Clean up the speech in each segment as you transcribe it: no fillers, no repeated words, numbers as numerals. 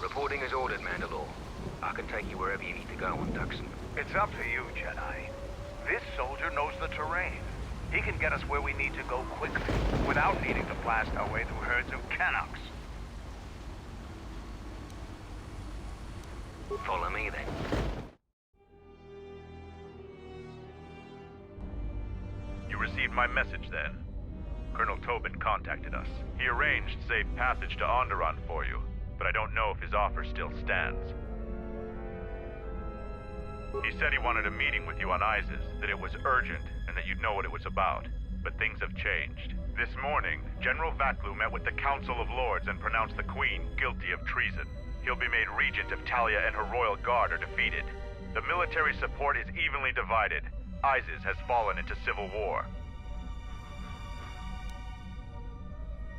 Reporting as ordered, Mandalore. I can take you wherever you need to go on Duxon. It's up to you, Jedi. This soldier knows the terrain. He can get us where we need to go quickly, without needing to blast our way through herds of Canucks. Follow me, then. You received my message, then? Colonel Tobin contacted us. He arranged safe passage to Onderon for you, but I don't know if his offer still stands. He said he wanted a meeting with you on Isis, that it was urgent, and that you'd know what it was about. But things have changed. This morning, General Vatlu met with the Council of Lords and pronounced the Queen guilty of treason. He'll be made regent if Talia and her royal guard are defeated. The military support is evenly divided. Isis has fallen into civil war.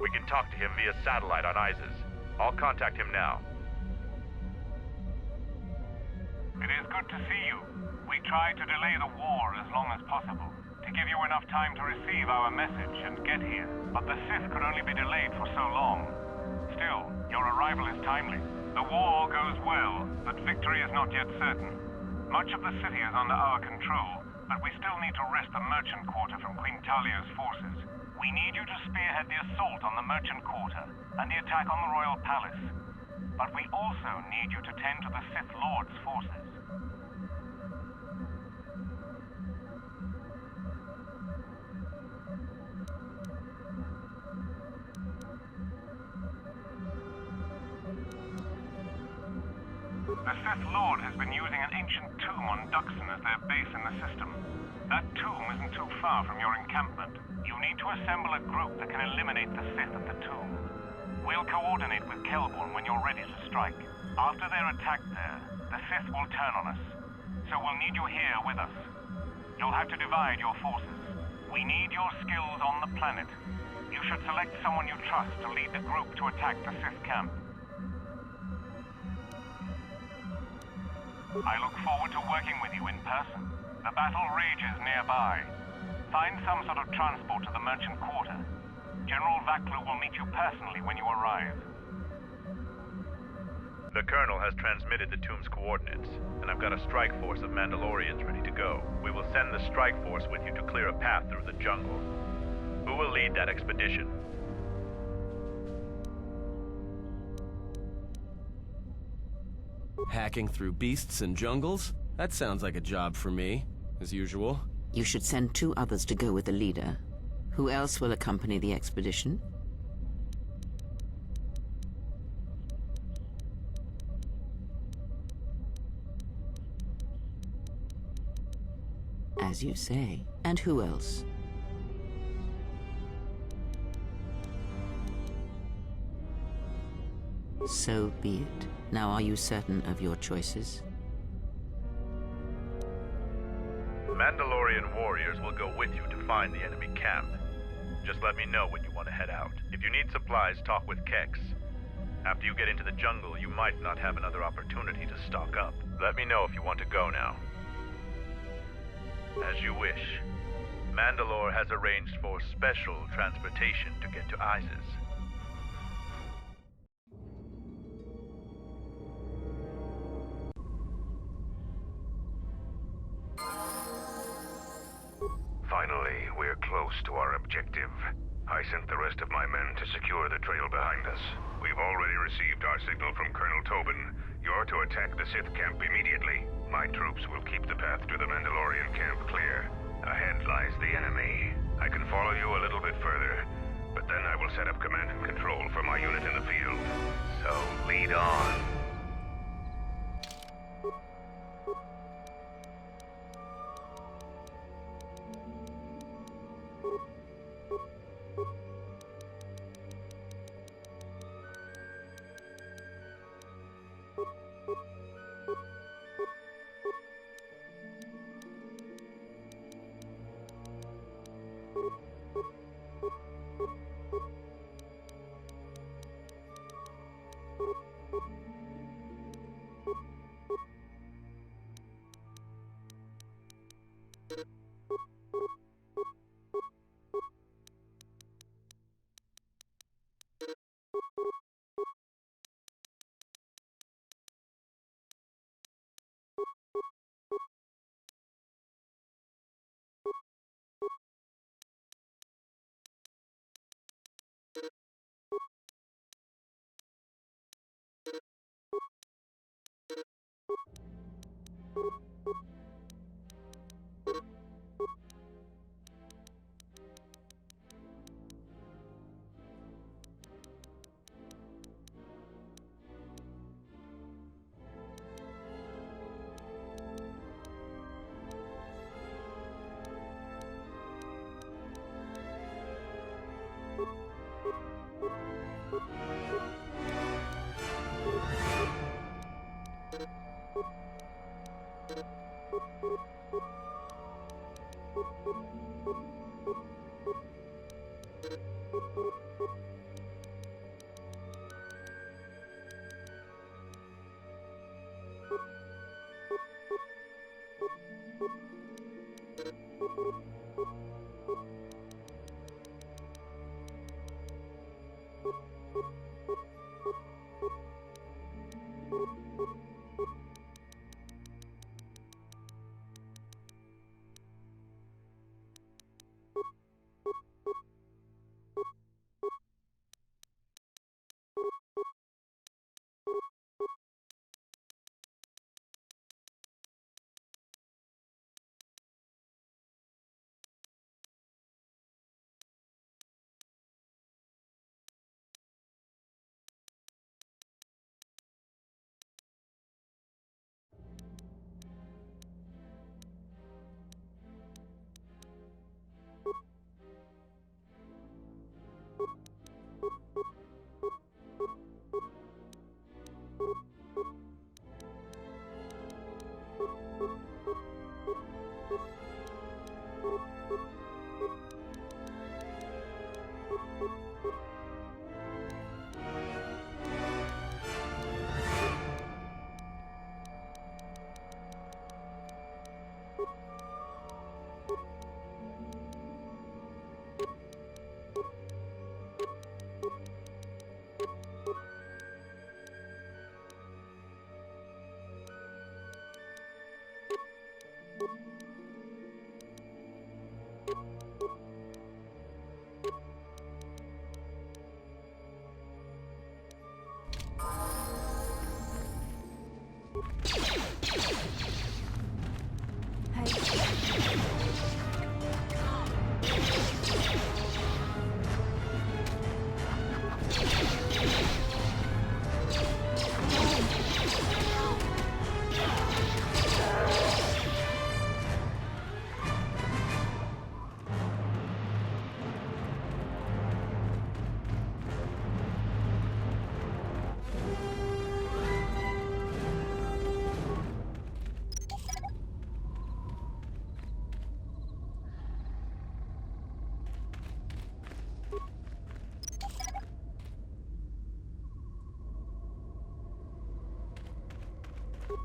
We can talk to him via satellite on Isis. I'll contact him now. It is good to see you. We tried to delay the war as long as possible, to give you enough time to receive our message and get here. But the Sith could only be delayed for so long. Still, your arrival is timely. The war goes well, but victory is not yet certain. Much of the city is under our control, but we still need to wrest the merchant quarter from Queen Talia's forces. We need you to spearhead the assault on the merchant quarter and the attack on the royal palace. But we also need you to tend to the Sith Lord's forces. The Sith Lord has been using an ancient tomb on Duxon as their base in the system. That tomb isn't too far from your encampment. You need to assemble a group that can eliminate the Sith at the tomb. We'll coordinate with Kelborn when you're ready to strike. After their attack there, the Sith will turn on us. So we'll need you here with us. You'll have to divide your forces. We need your skills on the planet. You should select someone you trust to lead the group to attack the Sith camp. I look forward to working with you in person. The battle rages nearby. Find some sort of transport to the merchant quarter. General Vatlu will meet you personally when you arrive. The Colonel has transmitted the tomb's coordinates, and I've got a strike force of Mandalorians ready to go. We will send the strike force with you to clear a path through the jungle. Who will lead that expedition? Hacking through beasts and jungles? That sounds like a job for me, as usual. You should send 2 others to go with the leader. Who else will accompany the expedition? As you say. And who else? So be it. Now, are you certain of your choices? Mandalorian warriors will go with you to find the enemy camp. Just let me know when you want to head out. If you need supplies, talk with Kex. After you get into the jungle, you might not have another opportunity to stock up. Let me know if you want to go now. As you wish. Mandalore has arranged for special transportation to get to Isis. Finally, we're close to our objective. I sent the rest of my men to secure the trail behind us. We've already received our signal from Colonel Tobin. You're to attack the Sith camp immediately. My troops will keep the path to the Mandalorian camp clear. Ahead lies the enemy. I can follow you a little bit further, but then set up command and control for my unit in the field. So, lead on.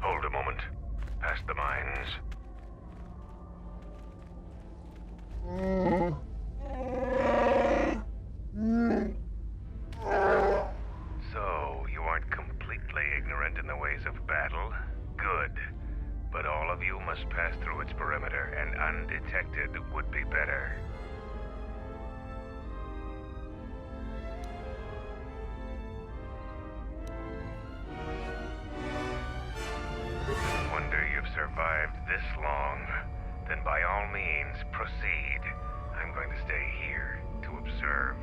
Hold a moment. Past the mines. So, you aren't completely ignorant in the ways of battle? Good. But all of you must pass through its perimeter, and undetected would be better. Wonder you've survived this long. Then by all means, proceed. I'm going to stay here to observe.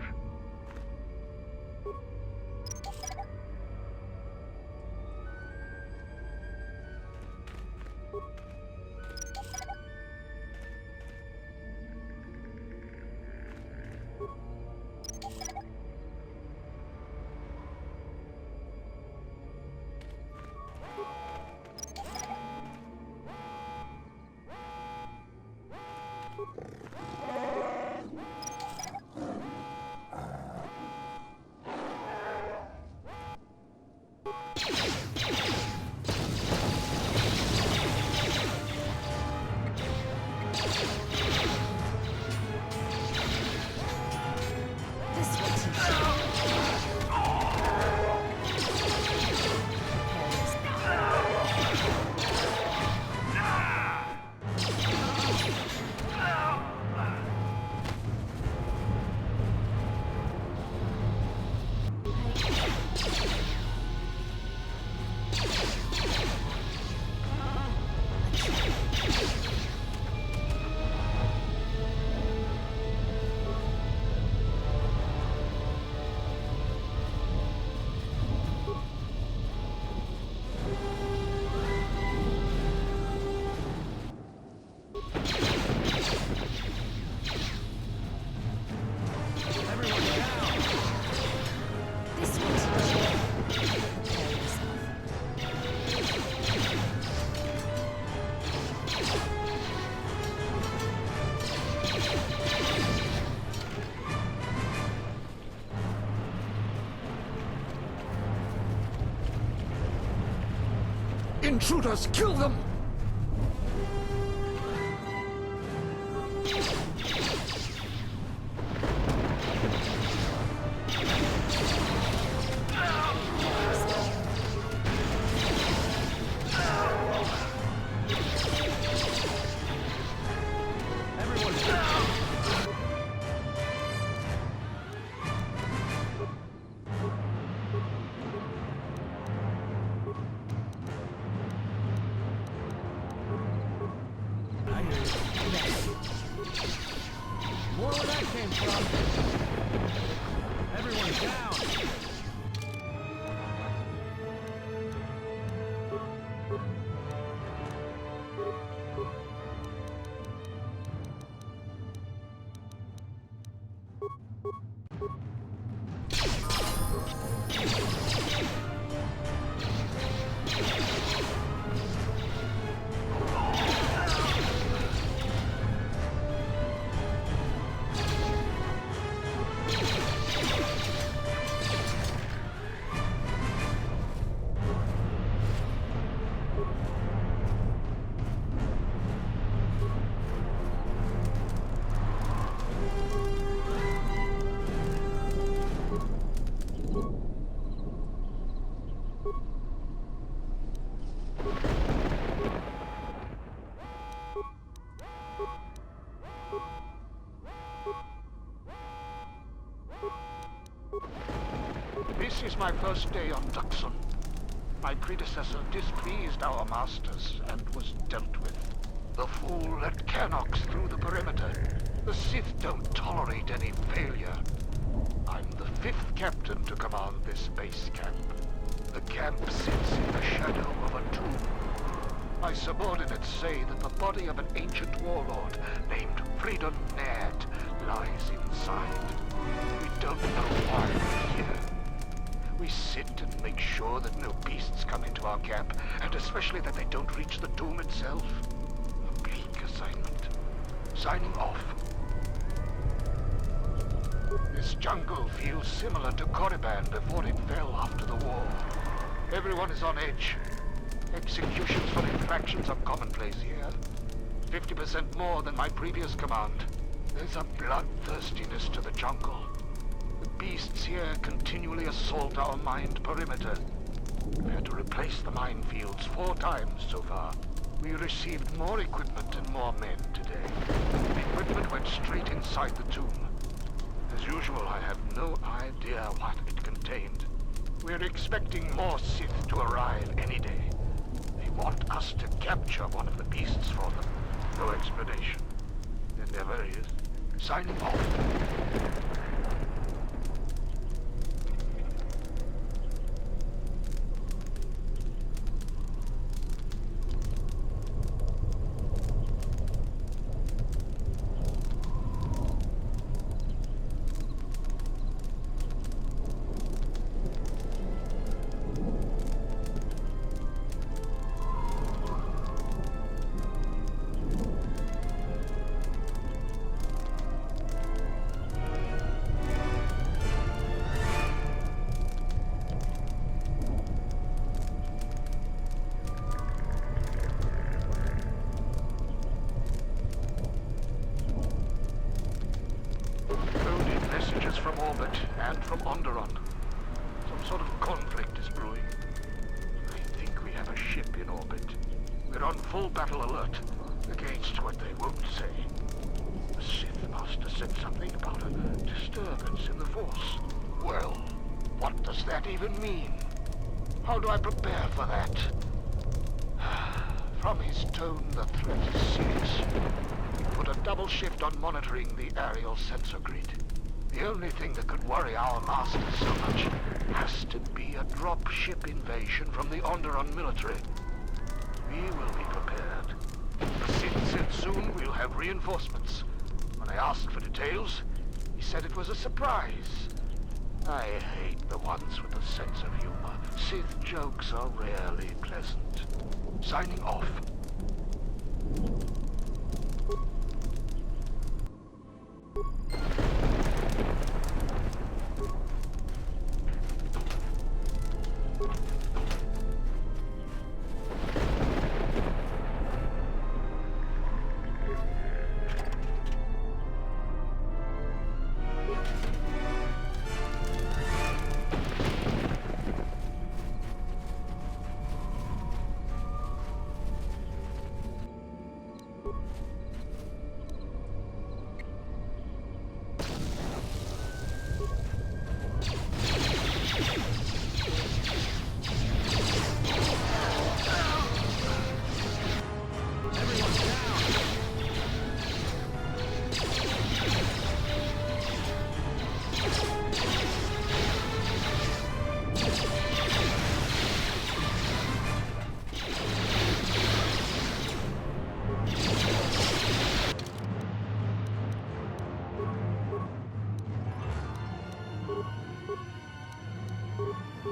intruders! Kill them! More where that came from. Everyone down. This is my first day on Tucson. My predecessor displeased our masters and was dealt with. The fool let Canox through the perimeter. The Sith don't tolerate any failure. I'm the 5th captain to command this base camp. The camp sits in the shadow of a tomb. My subordinates say that the body of an ancient warlord named Freedom Ned lies inside. We don't know why we're here. We sit and make sure that no beasts come into our camp, and especially that they don't reach the tomb itself. A bleak assignment. Signing off. This jungle feels similar to Korriban before it fell after the war. Everyone is on edge. Executions for infractions are commonplace here. 50% more than my previous command. There's a bloodthirstiness to the jungle. The beasts here continually assault our mined perimeter. We've had to replace the minefields 4 times so far. We received more equipment and more men today. The equipment went straight inside the tomb. As usual, I have no idea what it contained. We're expecting more Sith to arrive any day. They want us to capture one of the beasts for them. No explanation. There never is. Signing off. From orbit and from Onderon. Some sort of conflict is brewing. I think we have a ship in orbit. We're on full battle alert against what they won't say. The Sith Master said something about a disturbance in the Force. Well, what does that even mean? How do I prepare for that? From his tone, the threat is serious. Put a double shift on monitoring the aerial sensor grid. The only thing that could worry our masters so much has to be a drop-ship invasion from the Onderon military. We will be prepared. The Sith said soon we'll have reinforcements. When I asked for details, he said it was a surprise. I hate the ones with a sense of humor. Sith jokes are rarely pleasant. Signing off. Say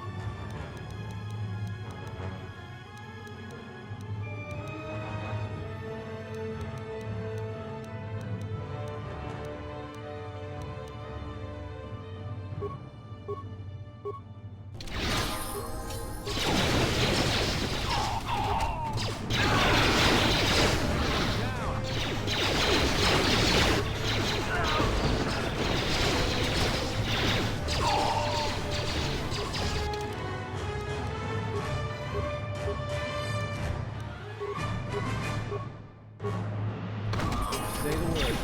the word.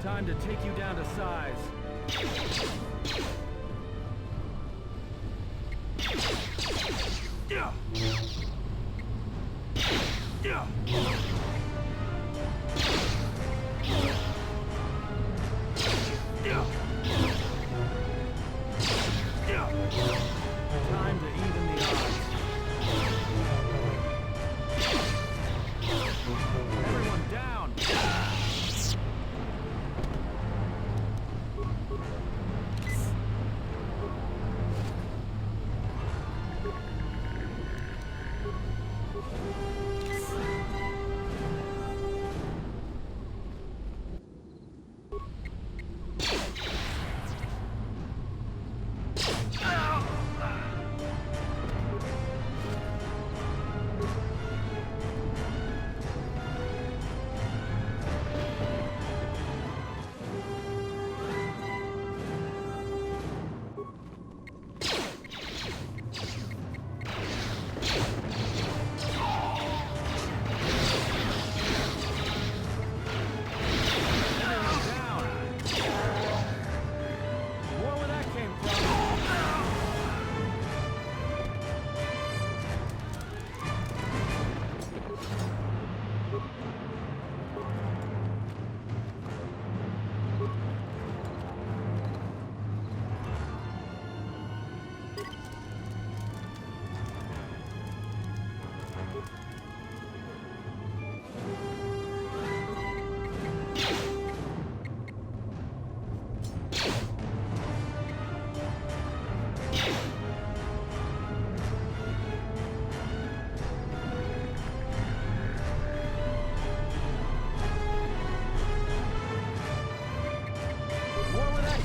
Time to take you down to size. Yeah. Yeah. Time to even the odds. Everyone down!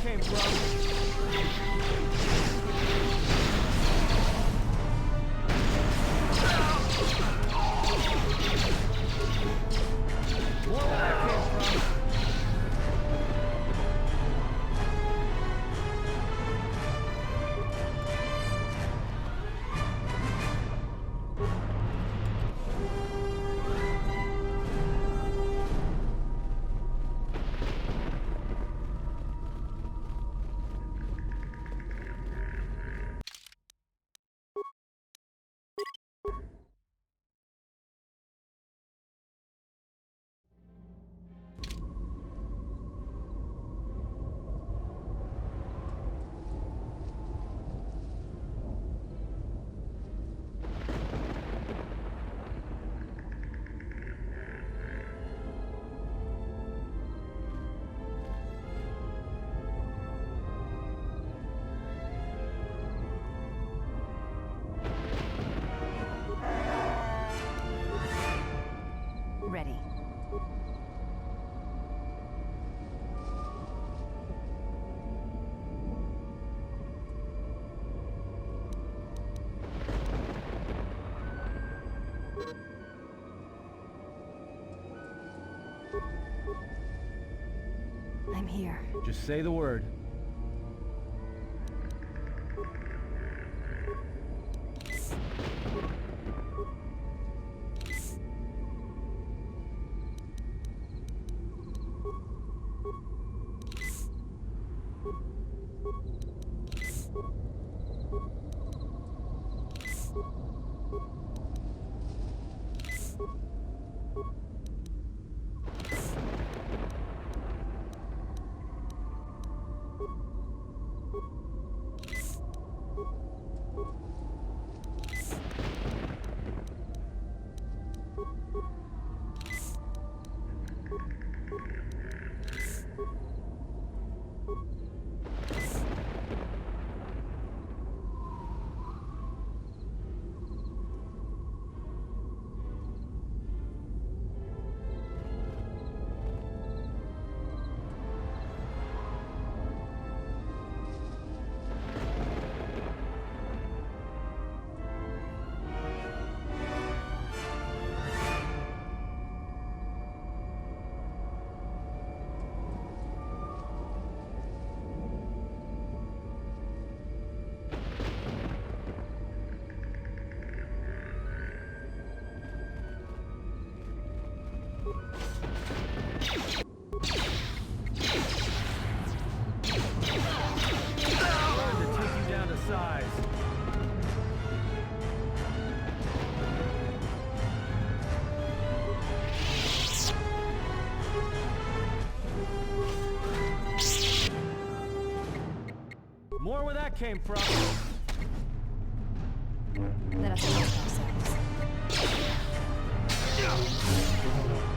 Came from. Ready. I'm here. Just say the word. wonder where that came from. Let us rest ourselves. Let's settle this.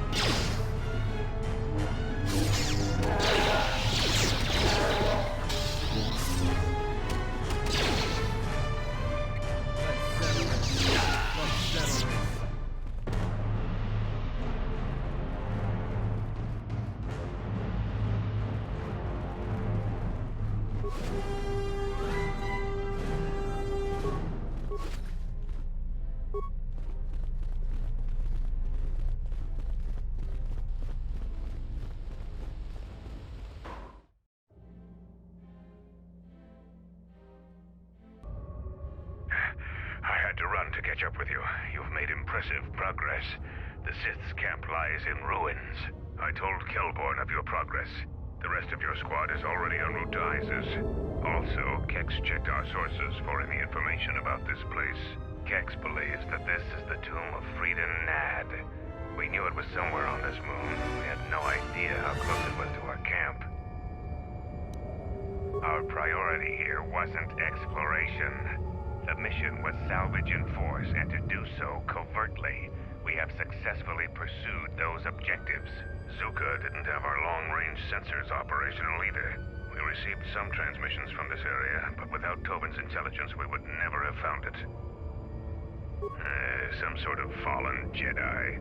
I had to run to catch up with you. You've made impressive progress. The Sith's camp lies in ruins. I told Kelborn of your progress. The rest of your squad is already en route to Isis. Also, Kex checked our sources for any information about this place. Kex believes that this is the tomb of Frida Nad. We knew it was somewhere on this moon. We had no idea how close it was to our camp. Our priority here wasn't exploration. The mission was salvage in force, and to do so covertly. We have successfully pursued those objectives. Zuka didn't have our long-range sensors operational either. We received some transmissions from this area, but without Tobin's intelligence, we would never have found it. Some sort of fallen Jedi.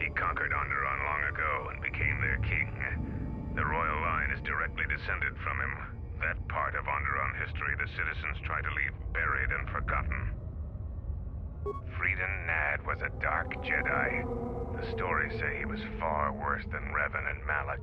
He conquered Onderon long ago and became their king. The royal line is directly descended from him. That part of Onderon history the citizens try to leave buried and forgotten. Frida Nad was a dark Jedi. The stories say he was far worse than Revan and Malak.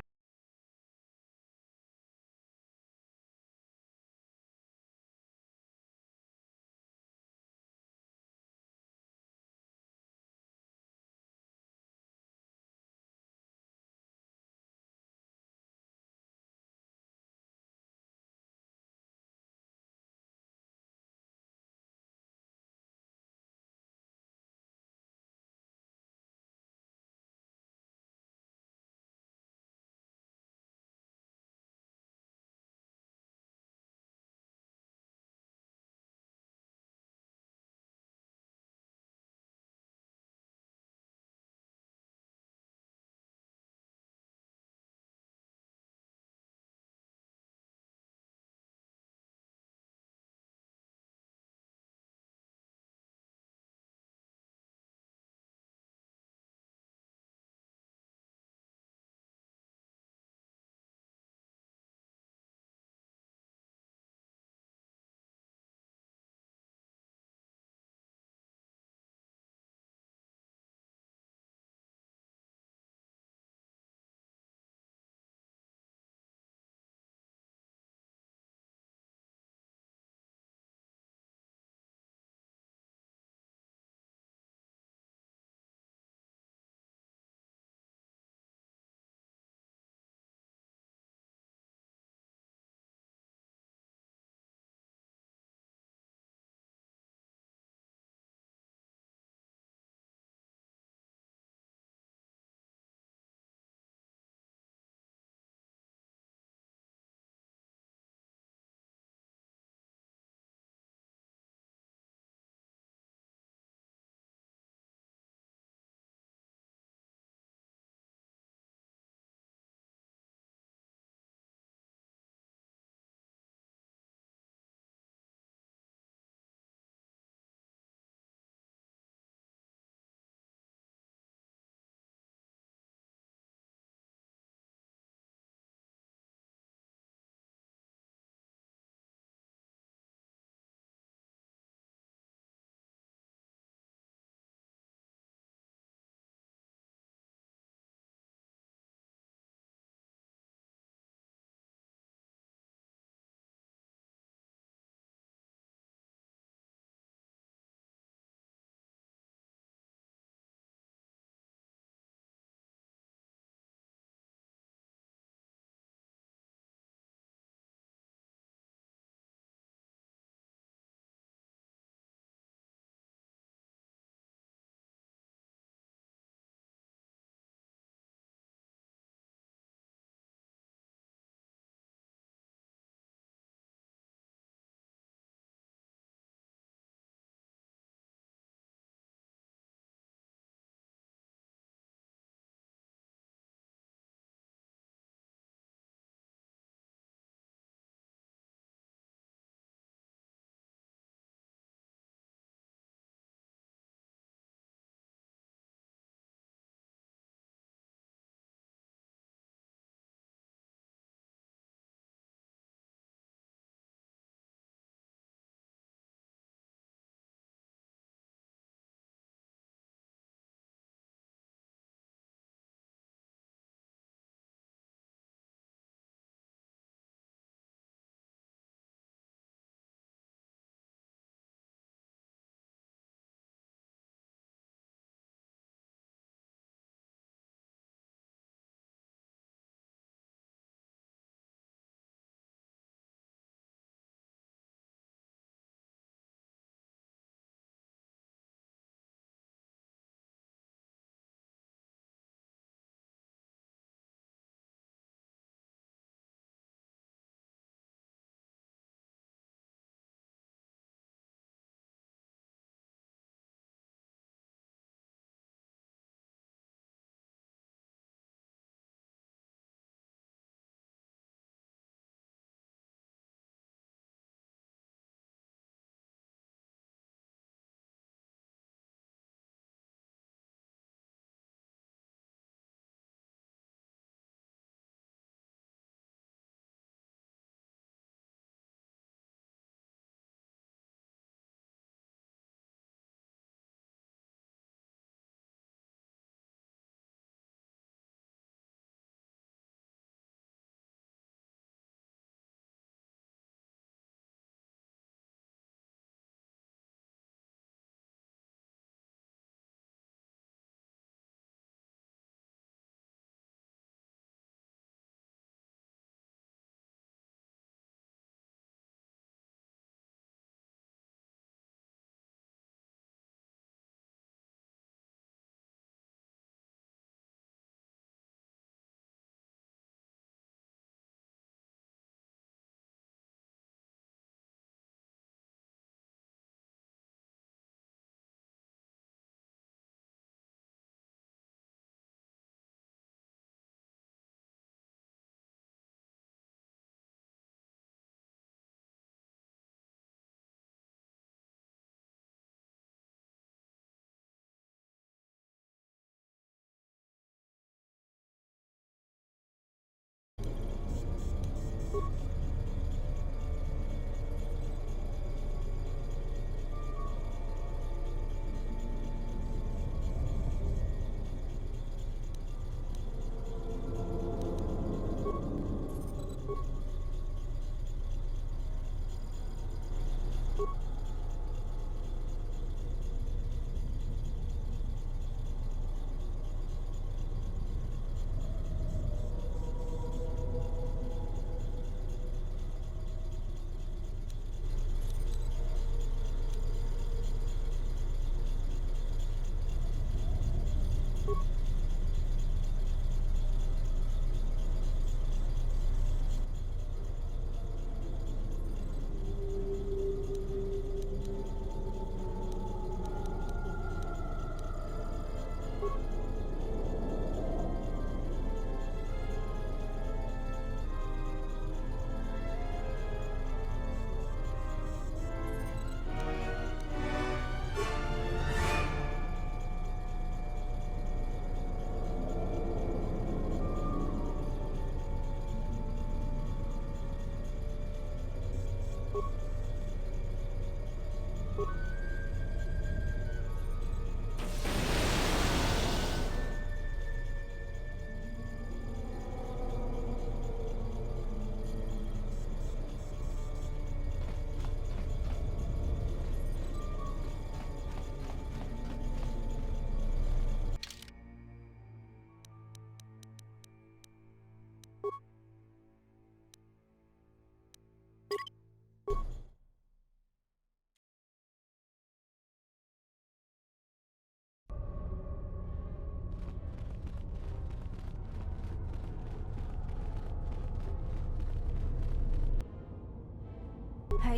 Hey.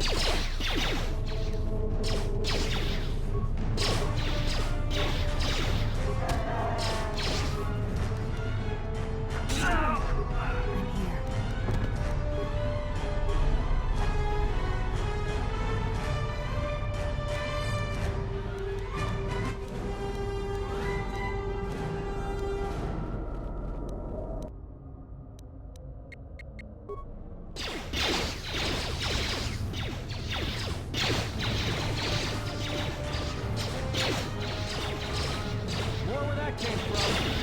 I'm here. More where that came from.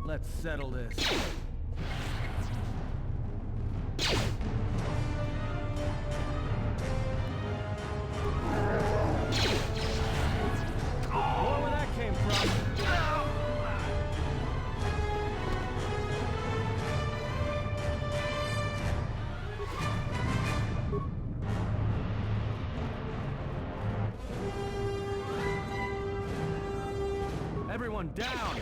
Let's settle this. More where that came from. Everyone down!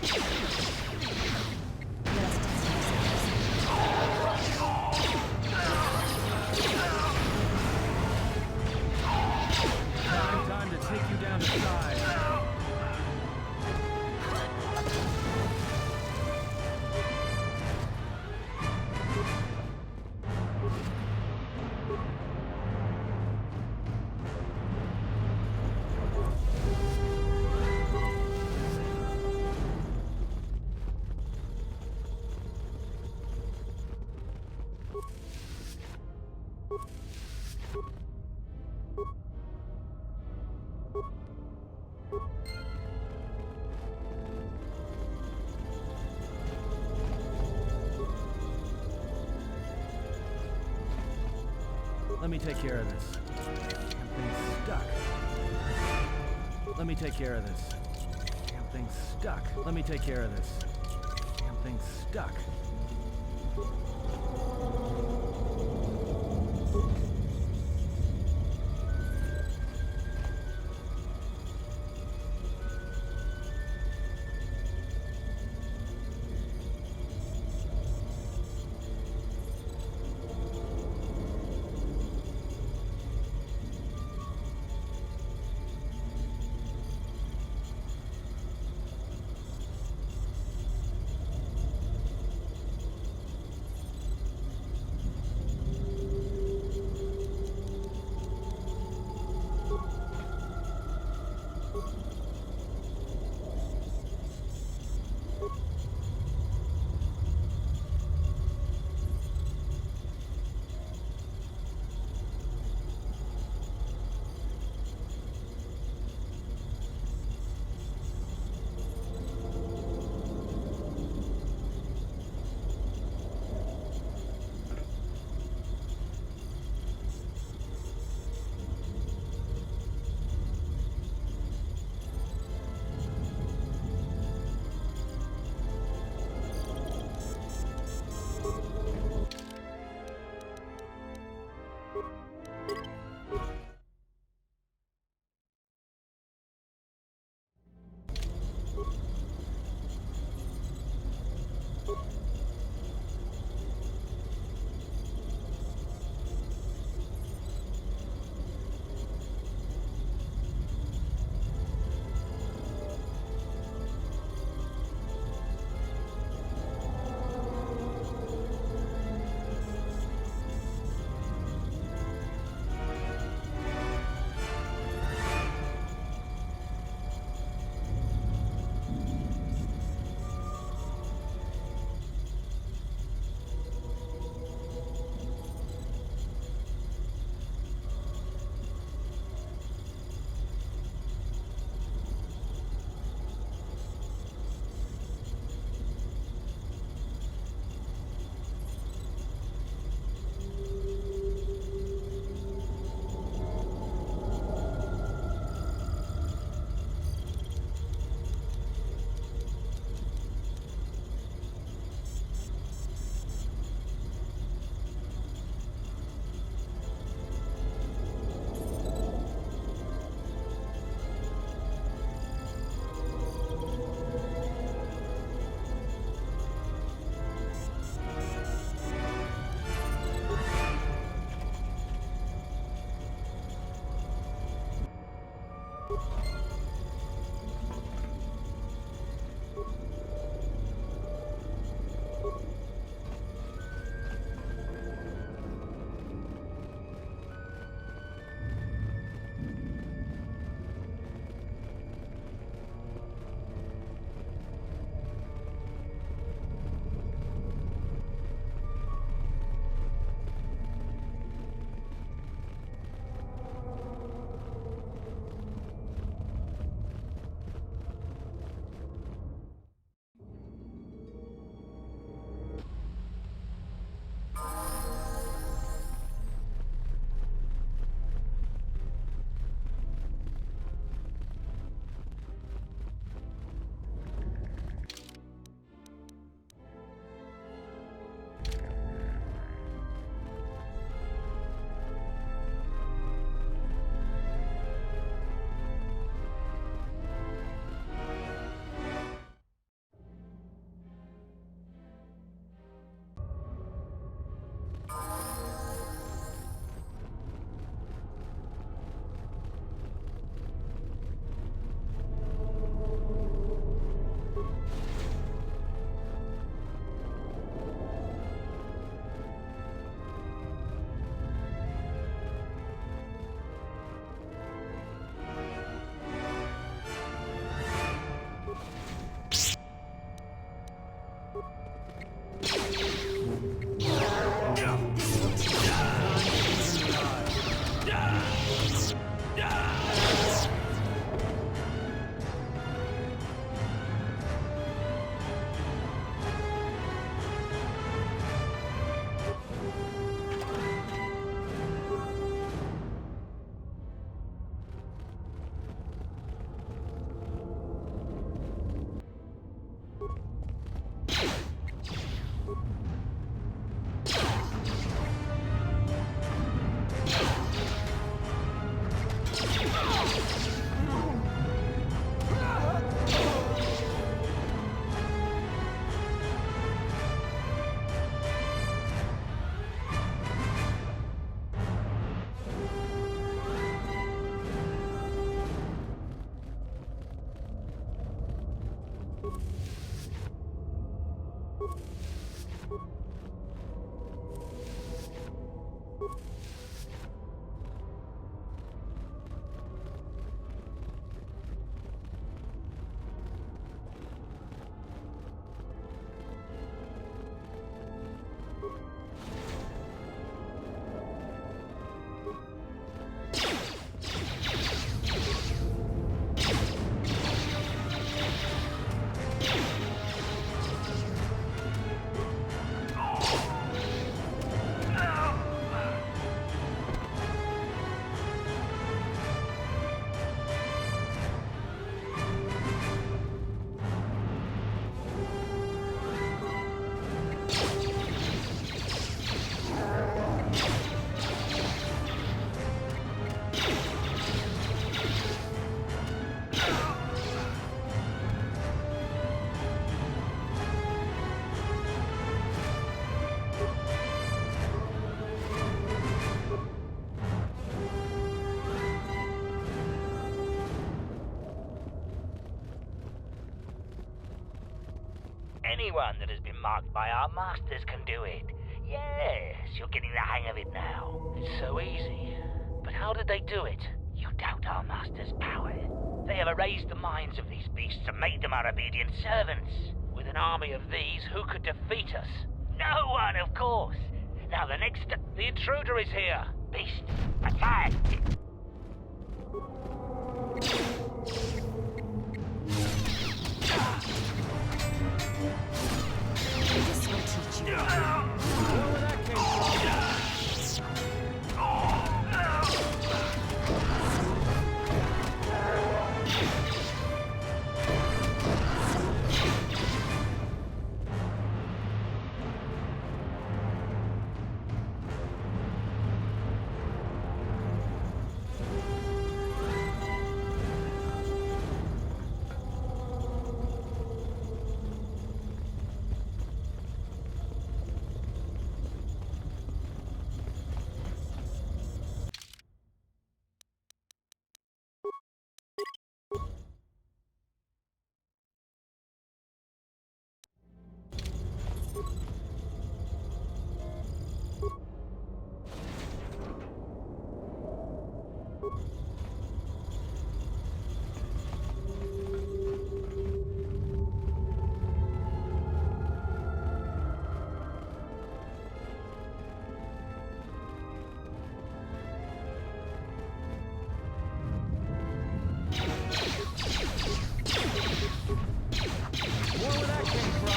Let me take care of this. Damn thing's stuck. Let me take care of this. Damn thing's stuck. Let me take care of this. Damn thing's stuck. Anyone that has been marked by our masters can do it. Yes, you're getting the hang of it now. It's so easy. But how did they do it? You doubt our masters' power. They have erased the minds of these beasts and made them our obedient servants. With an army of these, who could defeat us? No one, of course. Now the intruder is here. Beast, attack! This will teach you. Where that came from?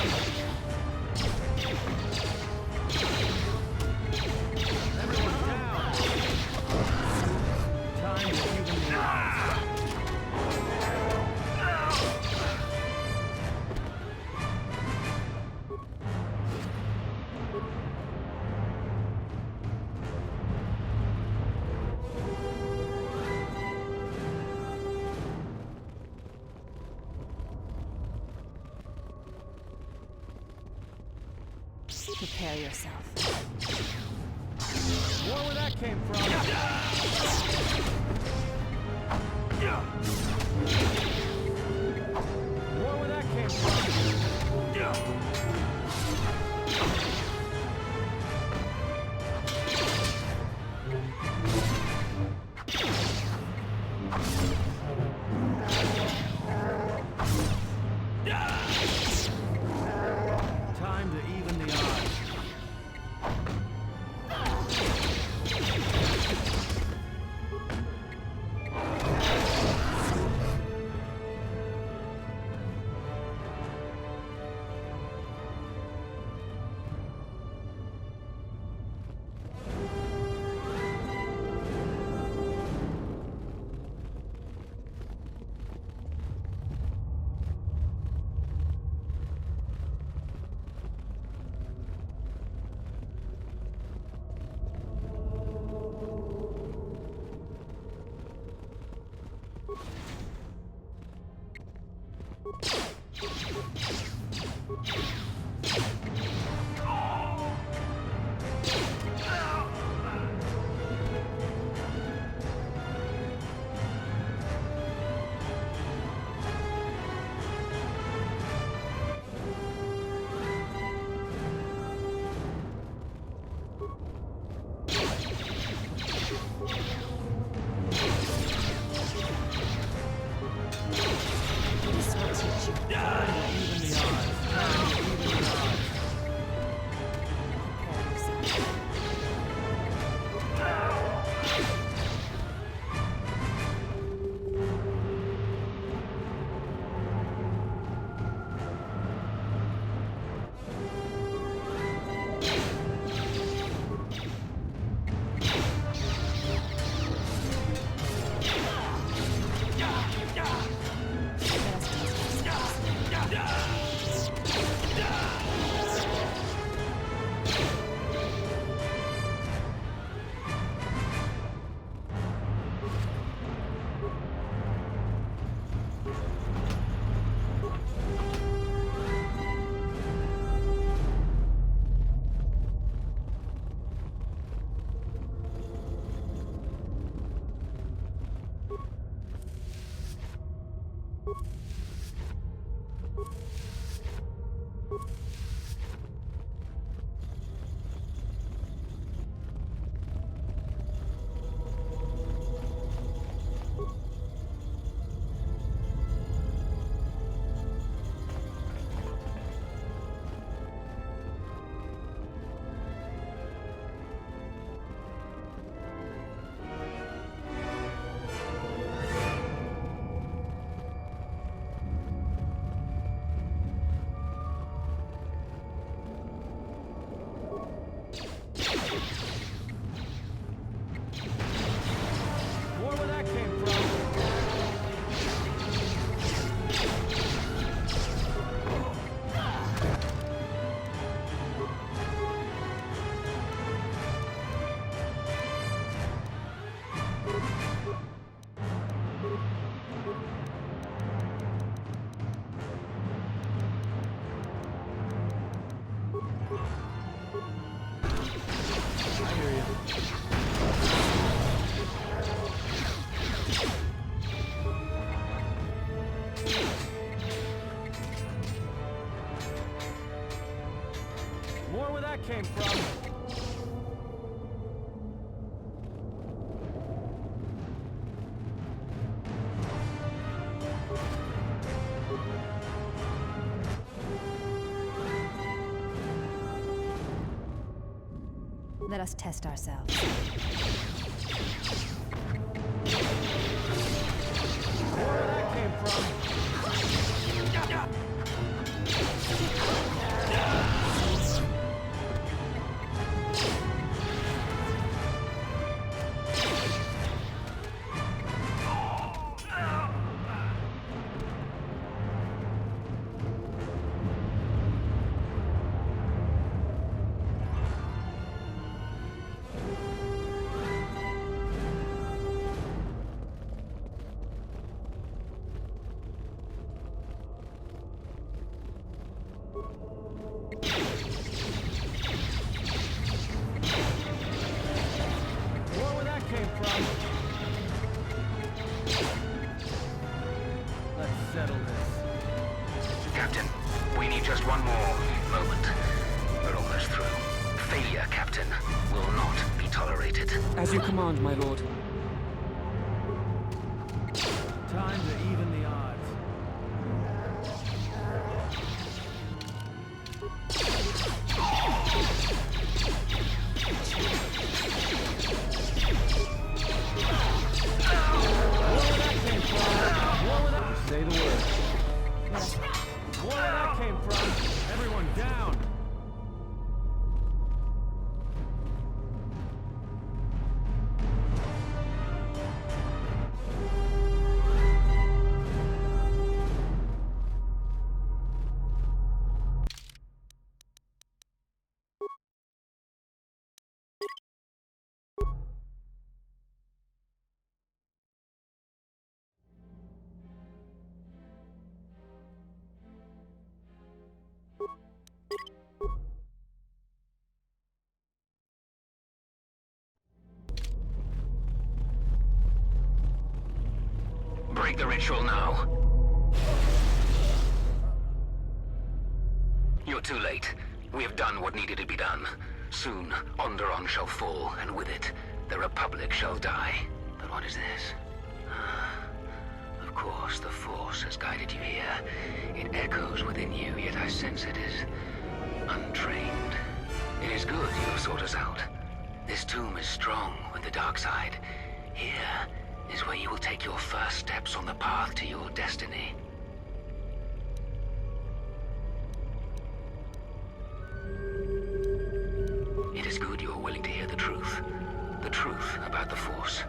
Prepare yourself. Where that came from? Where that came from? Time to even the odds. I hear you. More where that came from. Let us test ourselves. Where that came from. Captain, we need just one more moment. We're almost through. Failure, Captain, will not be tolerated. As you command, my lord. Time to even the odds. Say the word. Where that came from? Everyone down! Break the ritual now. You're too late. We have done what needed to be done. Soon, Onderon shall fall, and with it, the Republic shall die. But what is this? Of course, the Force has guided you here. It echoes within you, yet I sense it is untrained. It is good you have sought us out. This tomb is strong with the dark side. Here is where you will take your first steps on the path to your destiny. It is good you are willing to hear the truth. The truth about the Force.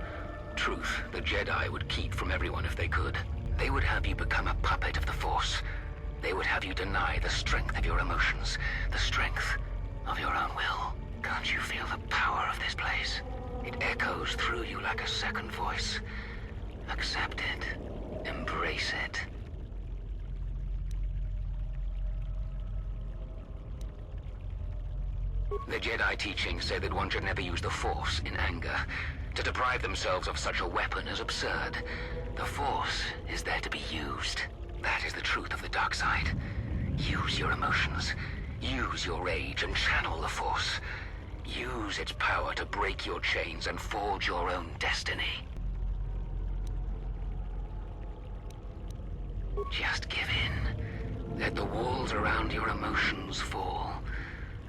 Truth the Jedi would keep from everyone if they could. They would have you become a puppet of the Force. They would have you deny the strength of your emotions, the strength of your own will. Can't you feel the power of this place? It echoes through you like a second voice. Accept it. Embrace it. The Jedi teachings say that one should never use the Force in anger. To deprive themselves of such a weapon is absurd. The Force is there to be used. That is the truth of the dark side. Use your emotions. Use your rage and channel the Force. Use its power to break your chains and forge your own destiny. Just give in. Let the walls around your emotions fall.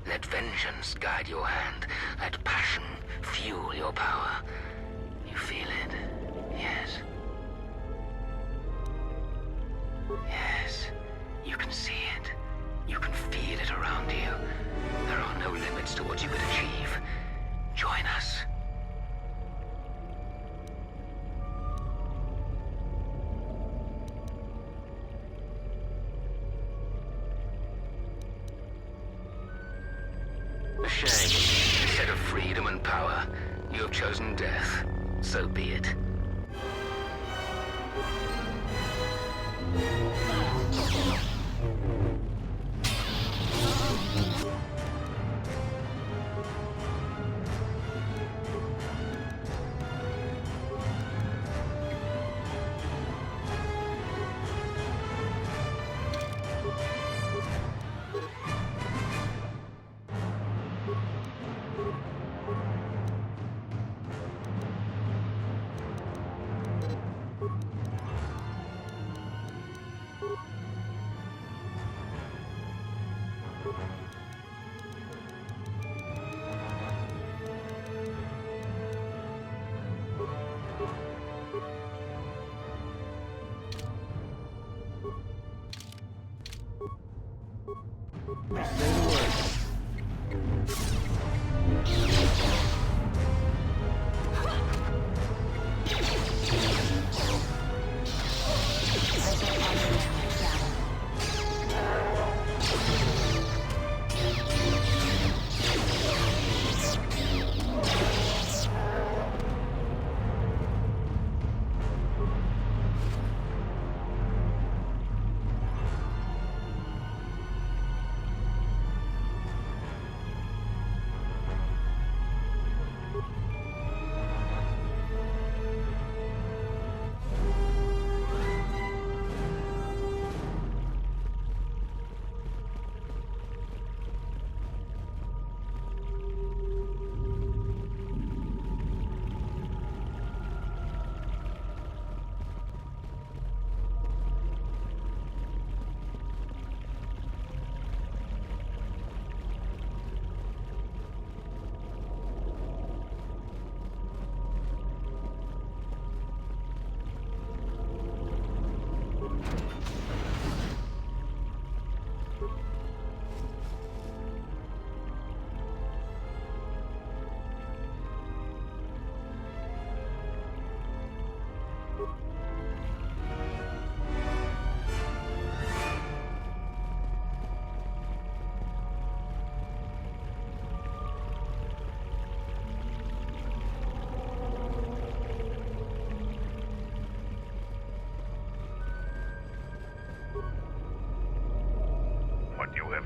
Let vengeance guide your hand. Let passion fuel your power. You feel it? Yes. Yes. You can see it. You can feel it around you. There are no limits to what you could achieve. Join us. A shame. Instead of freedom and power, you have chosen death. So be it.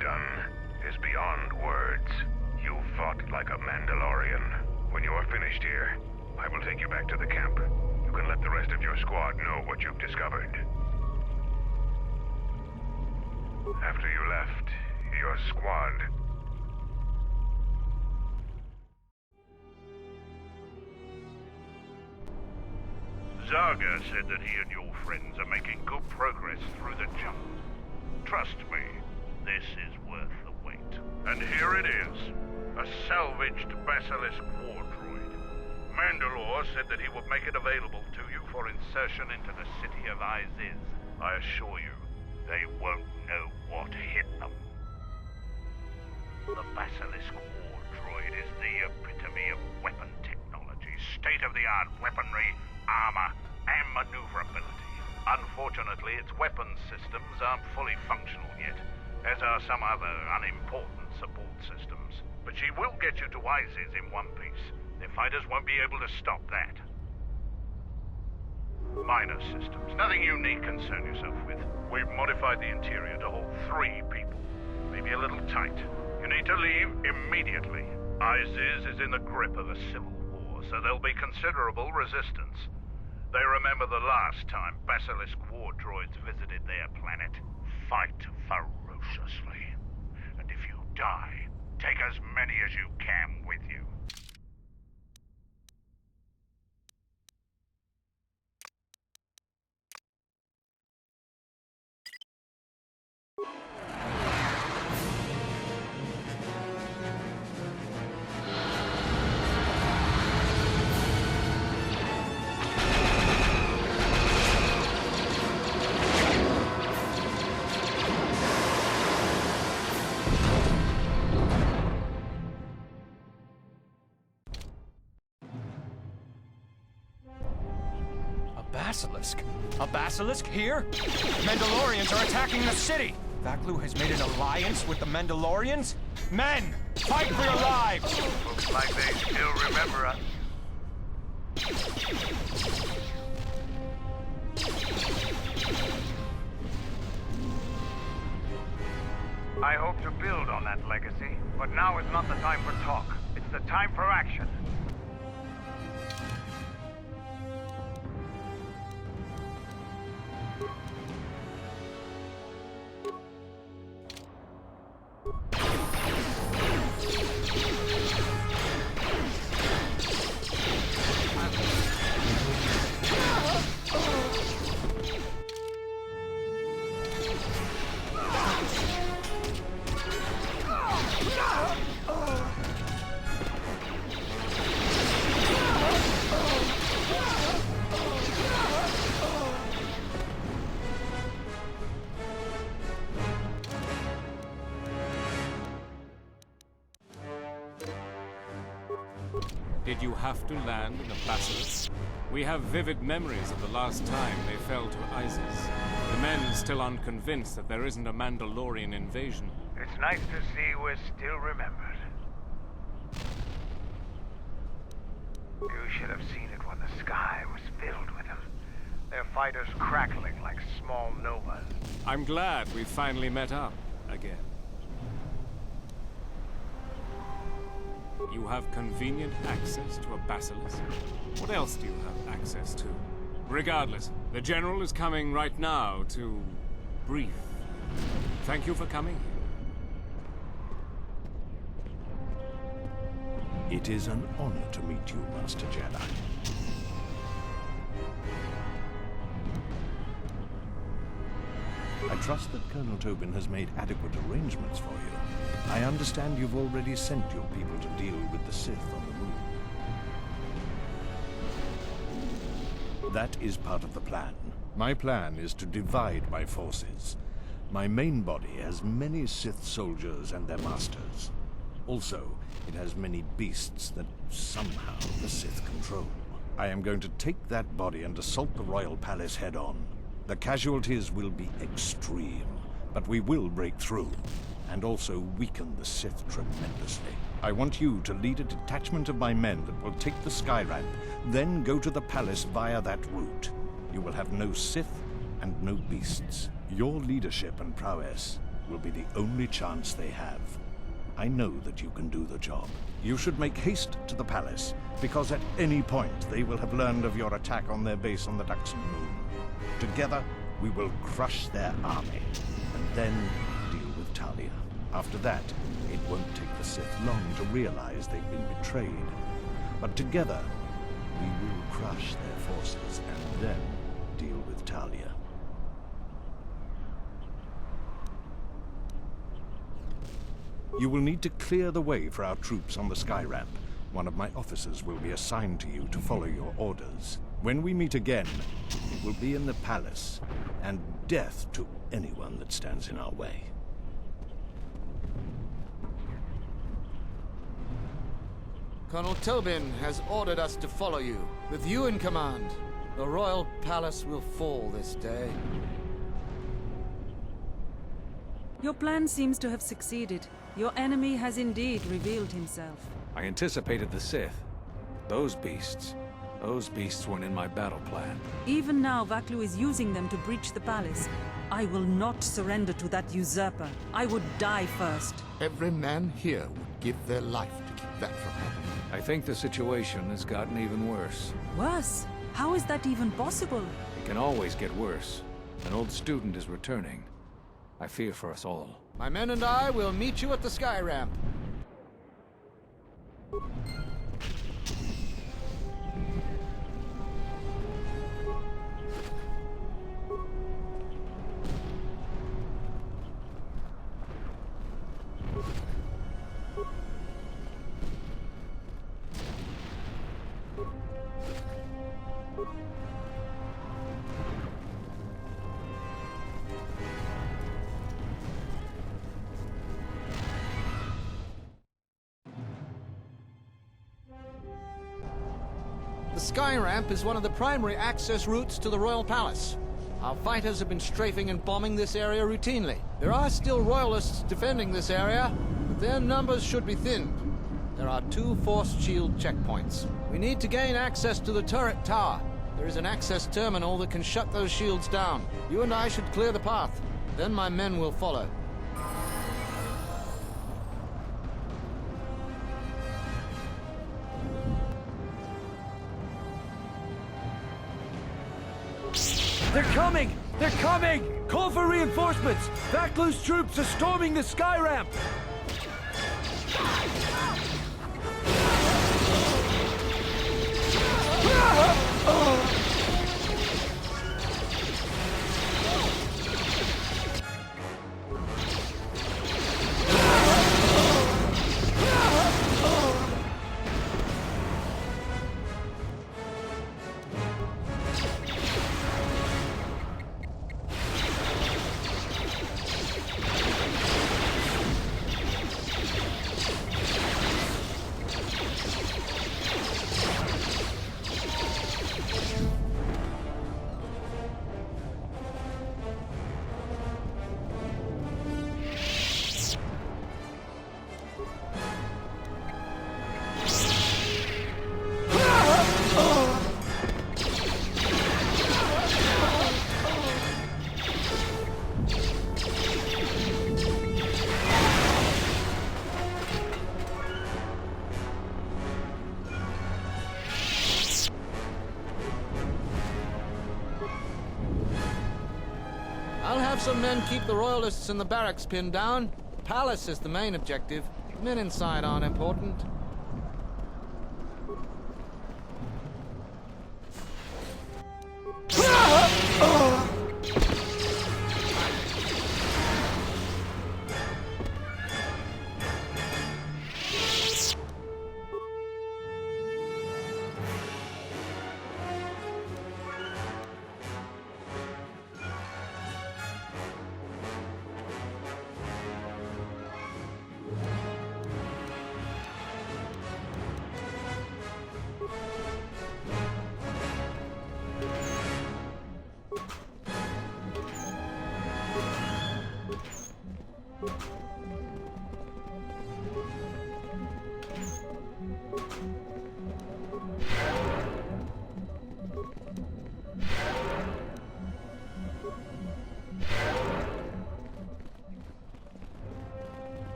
done is beyond words. You fought like a Mandalorian. When you are finished here, I will take you back to the camp. You can let the rest of your squad know what you've discovered. After you left, your squad... Zaga said that he and your friends are making good progress through the jungle. Trust me, this is worth the wait. And here it is, a salvaged Basilisk war droid. Mandalore said that he would make it available to you for insertion into the city of Iziz. I assure you, they won't know what hit them. The Basilisk war droid is the epitome of weapon technology, state-of-the-art weaponry, armor, and maneuverability. Unfortunately, its weapons systems aren't fully functional yet, as are some other unimportant support systems. But she will get you to Iziz in one piece. Their fighters won't be able to stop that. Minor systems, nothing you need concern yourself with. We've modified the interior to hold 3 people. Maybe a little tight. You need to leave immediately. Iziz is in the grip of a civil war, so there'll be considerable resistance. They remember the last time Basilisk war droids visited their planet. Fight ferociously. And if you die, take as many as you can with you. Basilisk? A basilisk here? Mandalorians are attacking the city! Vaklu has made an alliance with the Mandalorians? Men! Fight for your lives! Looks like they still remember us. I hope to build on that legacy, but now is not the time for talk. It's the time for action. Did you have to land in a basilisk? We have vivid memories of the last time they fell to Iziz. The men still aren't convinced that there isn't a Mandalorian invasion. It's nice to see we're still remembered. You should have seen it when the sky was filled with them. Their fighters crackling like small novas. I'm glad we finally met up again. You have convenient access to a basilisk? What else do you have access to? Regardless, the General is coming right now to brief. Thank you for coming here. It is an honor to meet you, Master Jedi. I trust that Colonel Tobin has made adequate arrangements for you. I understand you've already sent your people to deal with the Sith on the moon. That is part of the plan. My plan is to divide my forces. My main body has many Sith soldiers and their masters. Also, it has many beasts that somehow the Sith control. I am going to take that body and assault the Royal Palace head-on. The casualties will be extreme, but we will break through, and also weaken the Sith tremendously. I want you to lead a detachment of my men that will take the sky ramp, then go to the palace via that route. You will have no Sith and no beasts. Your leadership and prowess will be the only chance they have. I know that you can do the job. You should make haste to the palace, because at any point they will have learned of your attack on their base on the Duxon Moon. Together, we will crush their army, and then deal with Talia. After that, it won't take the Sith long to realize they've been betrayed. But together, we will crush their forces, and then deal with Talia. You will need to clear the way for our troops on the sky ramp. One of my officers will be assigned to you to follow your orders. When we meet again, it will be in the palace, and death to anyone that stands in our way. Colonel Tobin has ordered us to follow you. With you in command, the royal palace will fall this day. Your plan seems to have succeeded. Your enemy has indeed revealed himself. I anticipated the Sith. Those beasts weren't in my battle plan. Even now, Vaklu is using them to breach the palace. I will not surrender to that usurper. I would die first. Every man here would give their life to keep that from happening. I think the situation has gotten even worse. Worse? How is that even possible? It can always get worse. An old student is returning. I fear for us all. My men and I will meet you at the sky ramp. The sky ramp is one of the primary access routes to the royal palace. Our fighters have been strafing and bombing this area routinely. There are still royalists defending this area, but their numbers should be thinned. There are 2 force shield checkpoints. We need to gain access to the turret tower. There is an access terminal that can shut those shields down. You and I should clear the path. Then my men will follow. They're coming! They're coming! Call for reinforcements! Vaklu's troops are storming the sky ramp! I'll have some men keep the royalists in the barracks pinned down. The palace is the main objective. The men inside aren't important.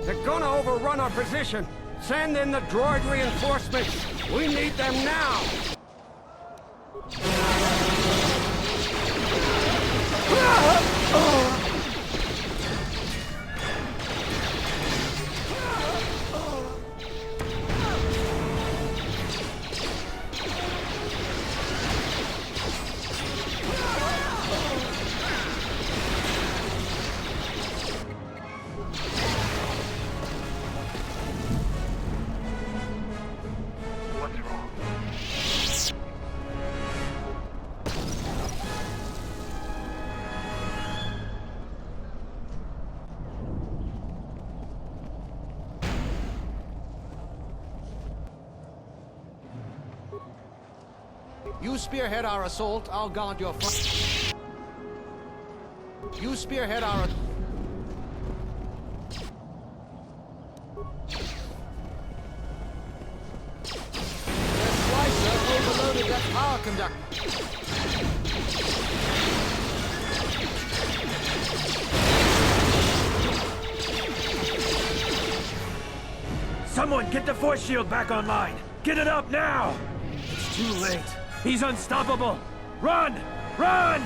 They're gonna overrun our position. Send in the droid reinforcements. We need them now. You spearhead our assault, I'll guard your front. You spearhead our... The slicer overloaded that power conductor. Someone get the force shield back online. Get it up now. It's too late. He's unstoppable! Run! Run!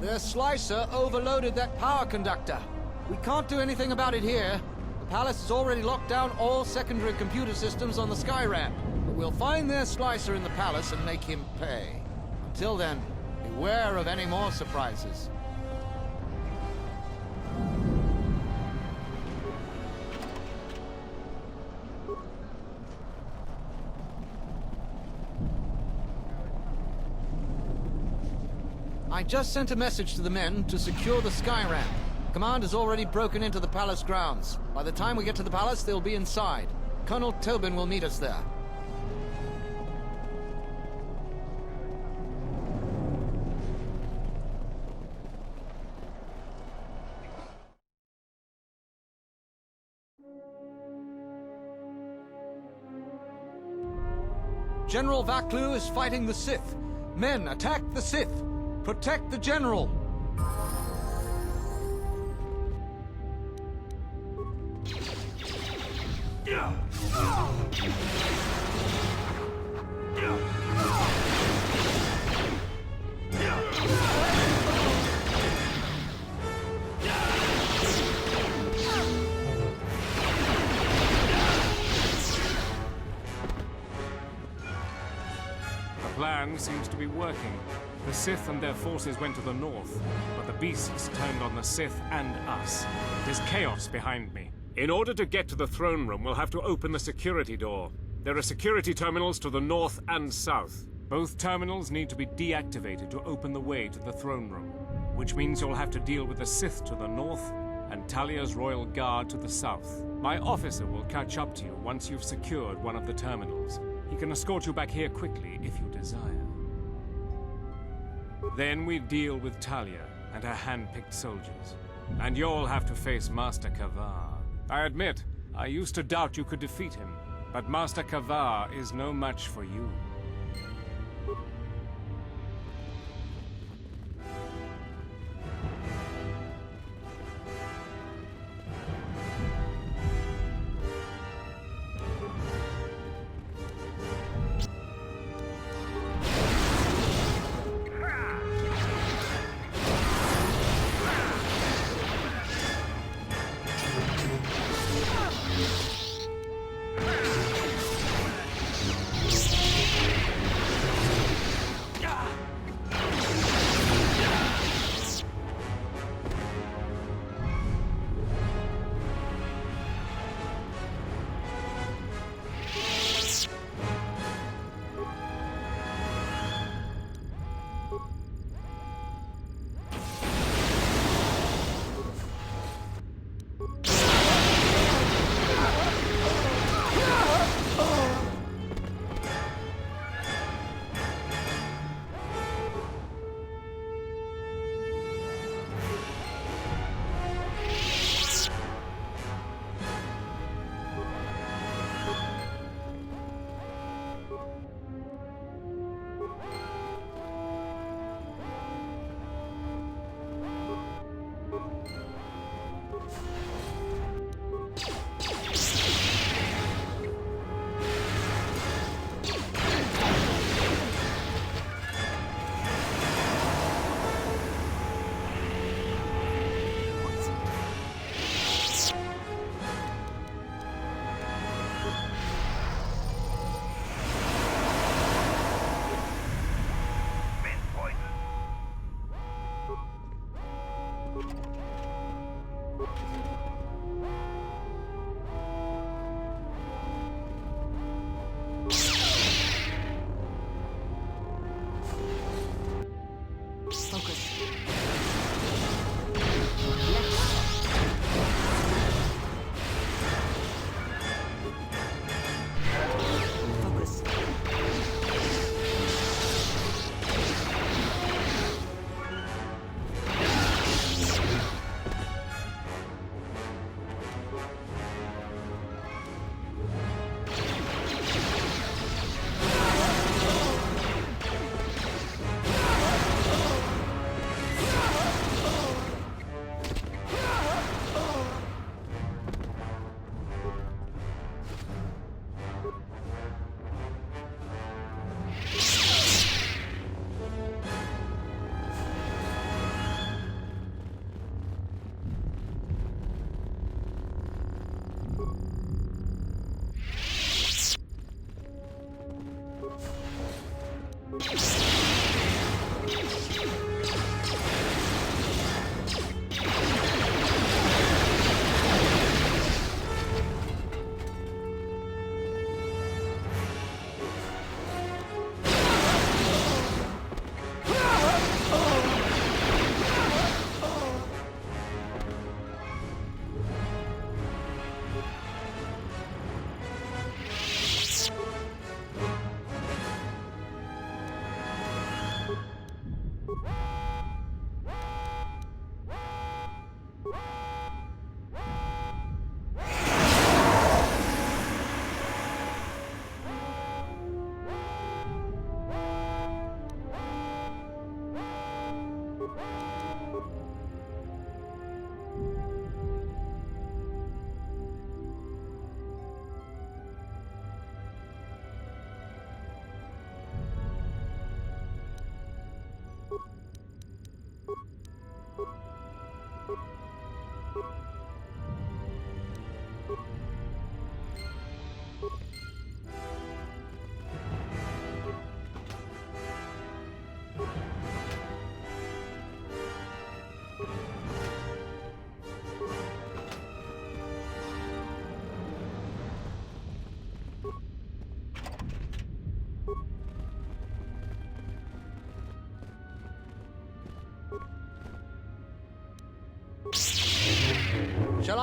Their slicer overloaded that power conductor. We can't do anything about it here. The palace has already locked down all secondary computer systems on the sky ramp. But we'll find their slicer in the palace and make him pay. Until then, beware of any more surprises. I just sent a message to the men to secure the sky ramp. Command has already broken into the palace grounds. By the time we get to the palace, they'll be inside. Colonel Tobin will meet us there. General Vaklu is fighting the Sith. Men, attack the Sith! Protect the General! The plan seems to be working. The Sith and their forces went to the north, but the beasts turned on the Sith and us. It is chaos behind me. In order to get to the throne room, we'll have to open the security door. There are security terminals to the north and south. Both terminals need to be deactivated to open the way to the throne room, which means you'll have to deal with the Sith to the north and Talia's Royal Guard to the south. My officer will catch up to you once you've secured one of the terminals. He can escort you back here quickly if you desire. Then we deal with Talia and her hand-picked soldiers. And you'll have to face Master Kavar. I admit, I used to doubt you could defeat him, but Master Kavar is no match for you.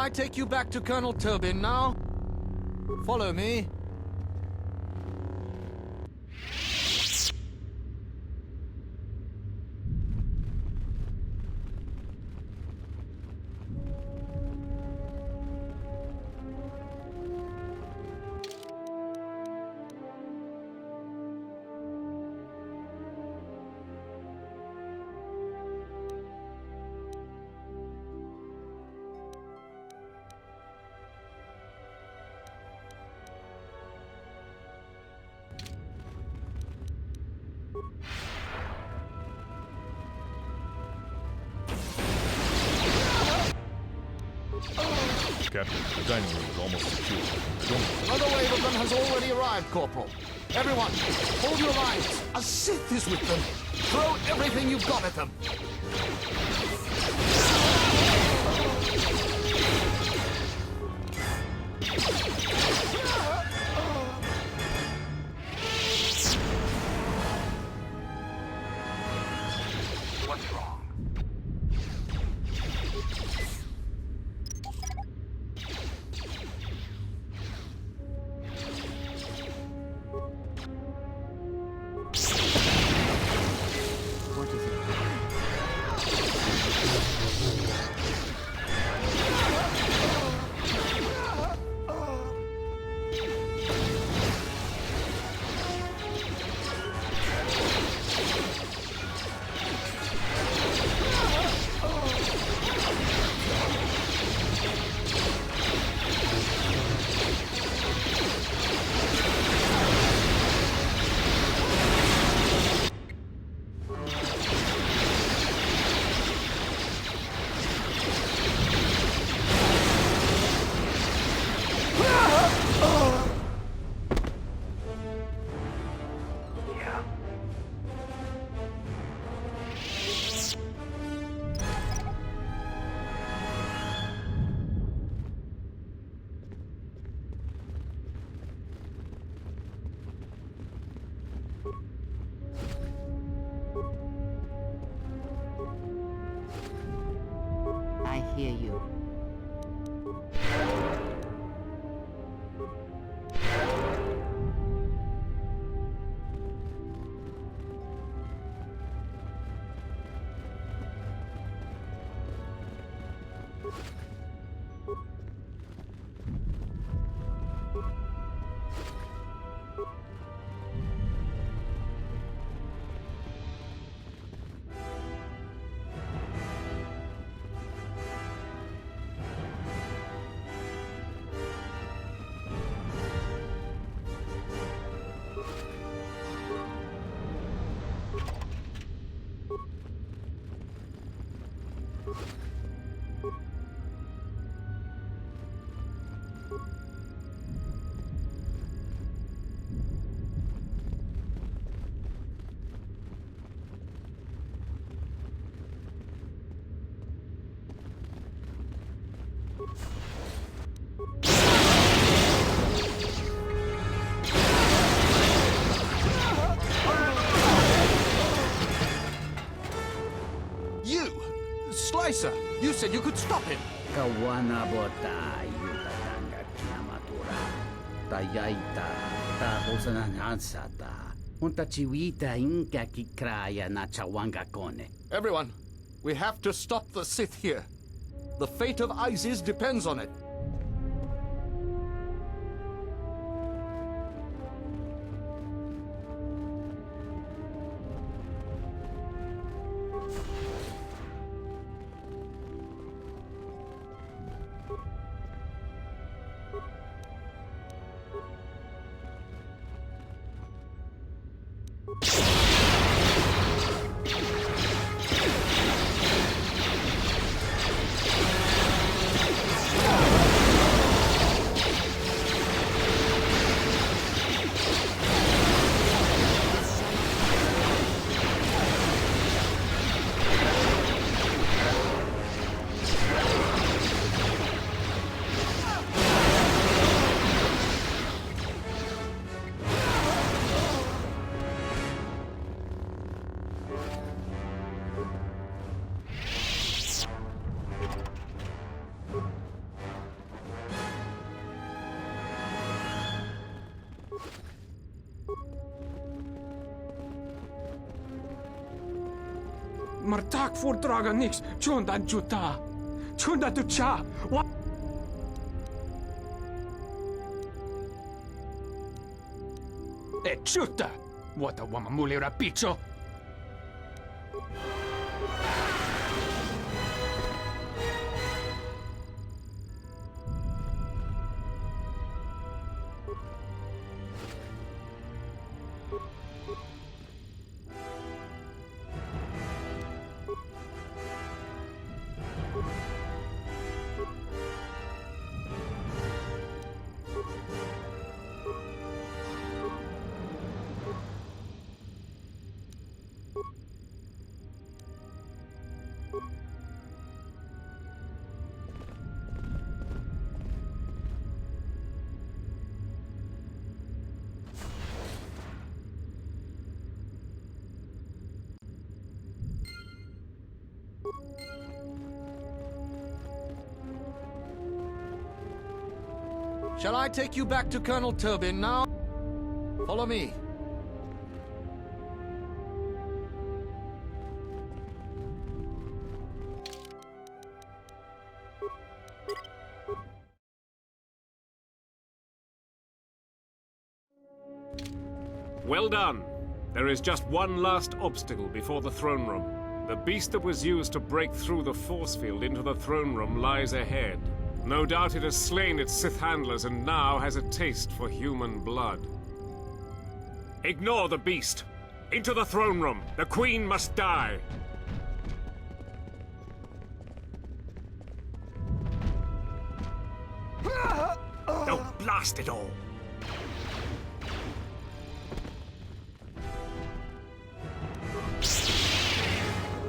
I take you back to Colonel Tobin now? Follow me. Captain, the dining room is almost secure. Another wave of them has already arrived, Corporal. Everyone, hold your lines. A Sith is with them. Throw everything you've got at them. What's wrong? I hear you. Slicer, you said you could stop him. Kawana bota yutatanga kinamatura. Tayaita ta hosananansata. Unta chiwita inka kikraya na chawanga kone. Everyone, we have to stop the Sith here. The fate of Isis depends on it. maar taak voordragen niks. Chondan juta. Chondan tucha. Wat? Chuta. What a wamamuli rapicho. Shall I take you back to Colonel Tobin now? Follow me. Well done. There is just one last obstacle before the throne room. The beast that was used to break through the force field into the throne room lies ahead. No doubt it has slain its Sith handlers and now has a taste for human blood. Ignore the beast. Into the throne room. The Queen must die. Oh, blast it all.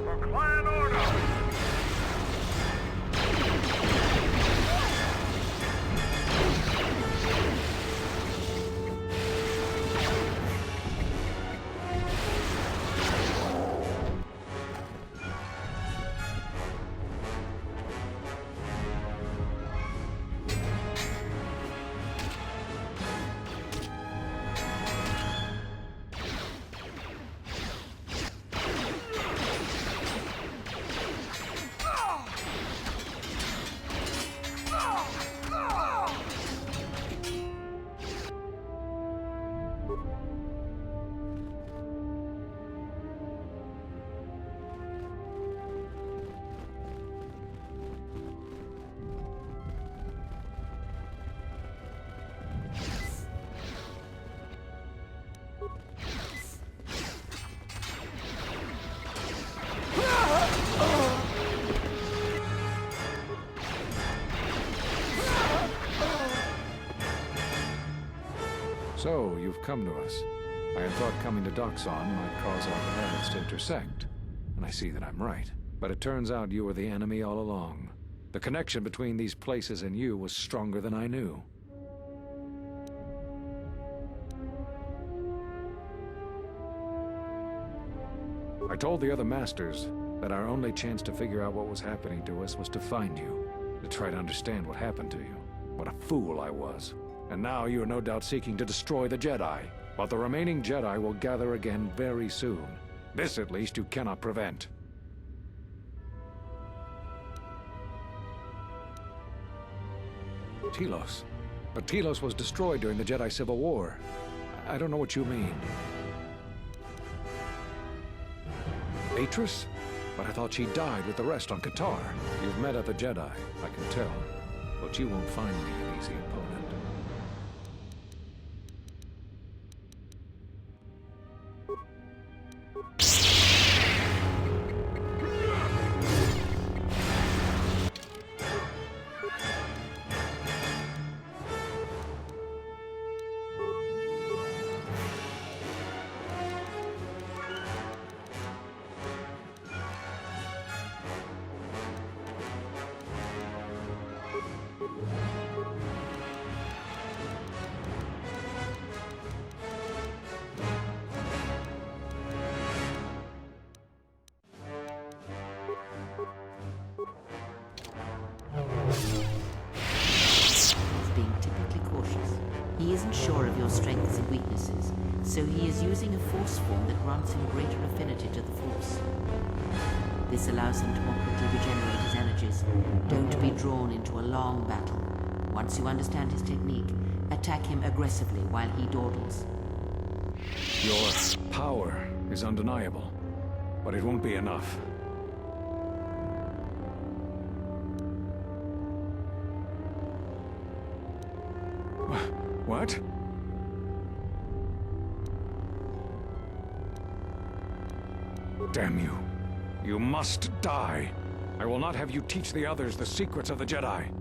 For Clan Order! So, you've come to us. I had thought coming to Doxon might cause our paths to intersect, and I see that I'm right. But it turns out you were the enemy all along. The connection between these places and you was stronger than I knew. I told the other masters that our only chance to figure out what was happening to us was to find you, to try to understand what happened to you. What a fool I was. And now you are no doubt seeking to destroy the Jedi. But the remaining Jedi will gather again very soon. This, at least, you cannot prevent. Telos. But Telos was destroyed during the Jedi Civil War. I don't know what you mean. Atris? But I thought she died with the rest on Qatar. You've met other Jedi, I can tell. But you won't find me an easy opponent. He isn't sure of your strengths and weaknesses, so he is using a force form that grants him greater affinity to the Force. This allows him to more quickly regenerate his energies. Don't be drawn into a long battle. Once you understand his technique, attack him aggressively while he dawdles. Your power is undeniable, but it won't be enough. What? Damn you. You must die. I will not have you teach the others the secrets of the Jedi.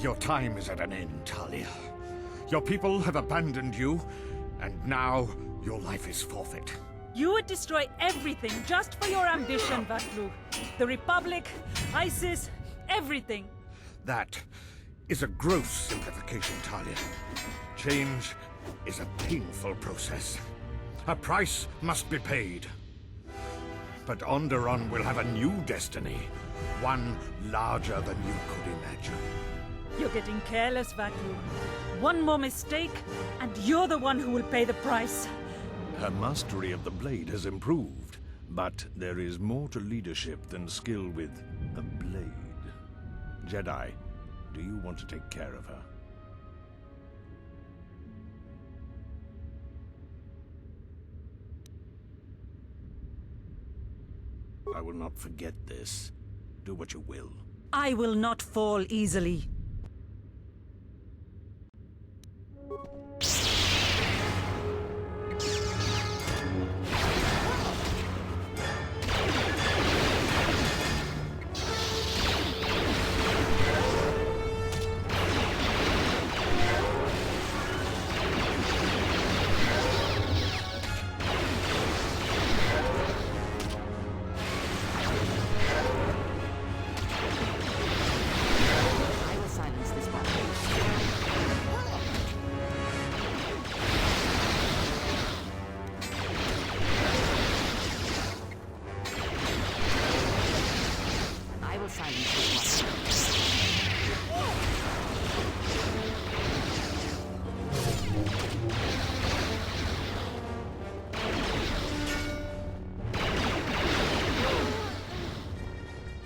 Your time is at an end, Talia. Your people have abandoned you, and now your life is forfeit. You would destroy everything just for your ambition, Vaklu. The Republic, ISIS, everything. That is a gross simplification, Talia. Change is a painful process. A price must be paid. But Onderon will have a new destiny, one larger than you could imagine. You're getting careless, Vaklu. One more mistake, and you're the one who will pay the price. Her mastery of the blade has improved, but there is more to leadership than skill with a blade. Jedi, do you want to take care of her? I will not forget this. Do what you will. I will not fall easily.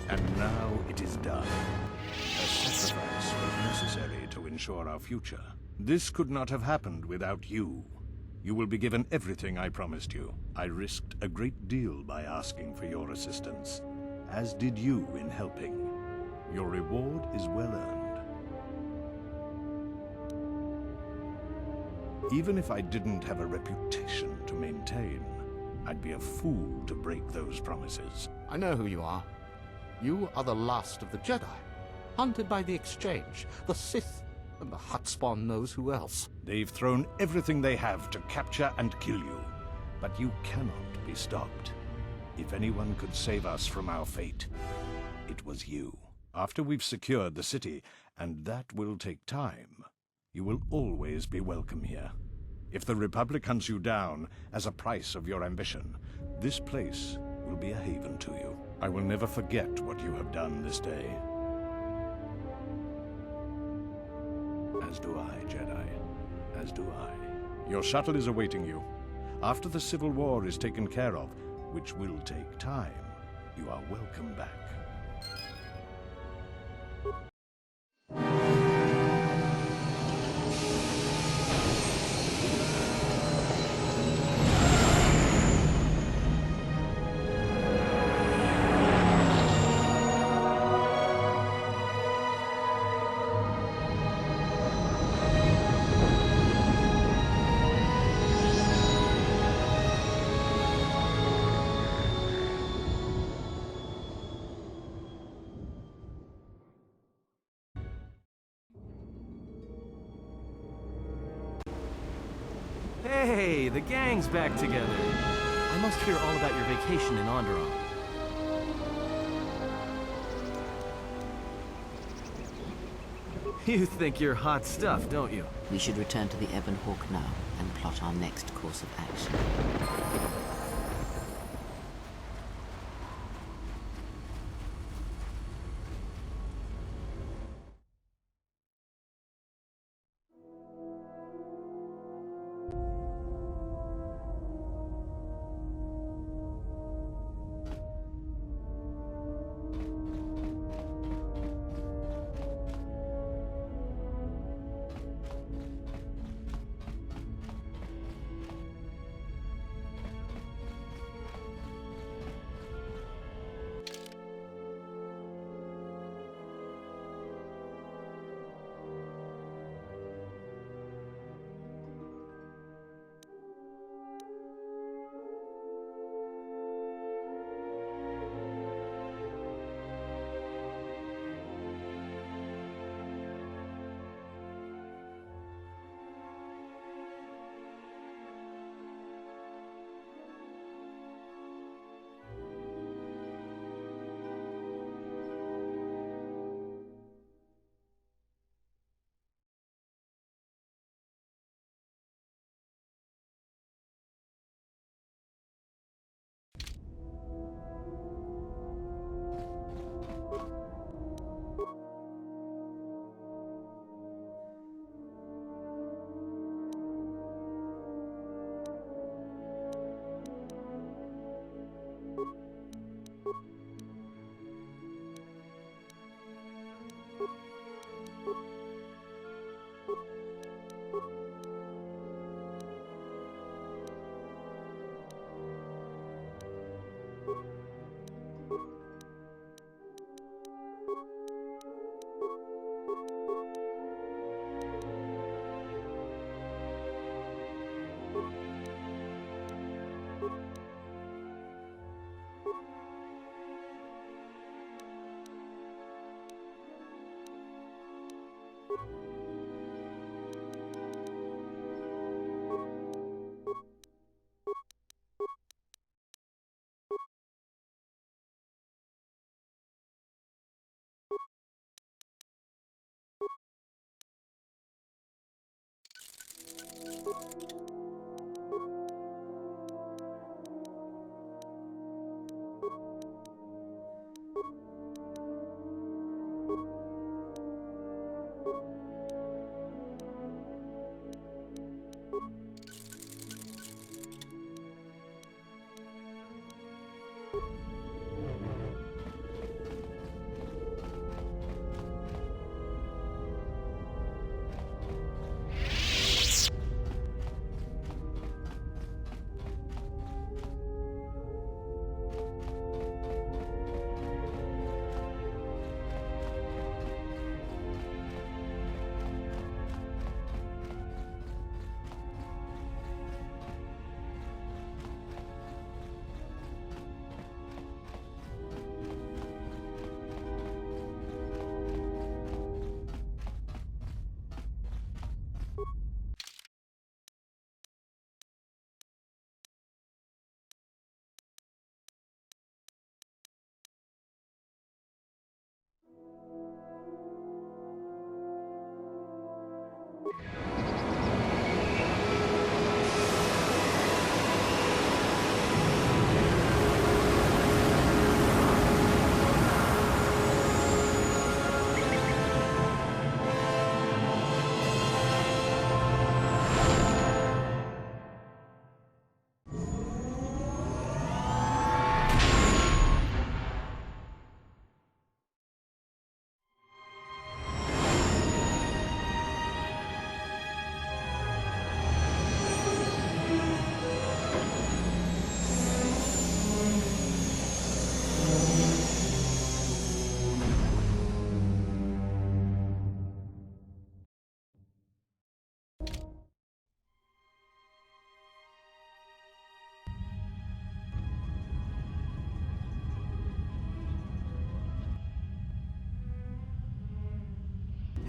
And now it is done. A sacrifice was necessary to ensure our future. This could not have happened without you. You will be given everything I promised you. I risked a great deal by asking for your assistance, as did you in helping. Your reward is well earned. Even if I didn't have a reputation to maintain, I'd be a fool to break those promises. I know who you are. You are the last of the Jedi, hunted by the Exchange, the Sith, and the Hutt-spawn knows who else. They've thrown everything they have to capture and kill you, but you cannot be stopped. If anyone could save us from our fate, it was you. After we've secured the city, and that will take time, you will always be welcome here. If the Republic hunts you down as a price of your ambition, this place will be a haven to you. I will never forget what you have done this day. As do I, Jedi. As do I. Your shuttle is awaiting you. After the Civil War is taken care of, which will take time, you are welcome back. Hey, the gang's back together. I must hear all about your vacation in Onderon. You think you're hot stuff, don't you? We should return to the Ebon Hawk now and plot our next course of action.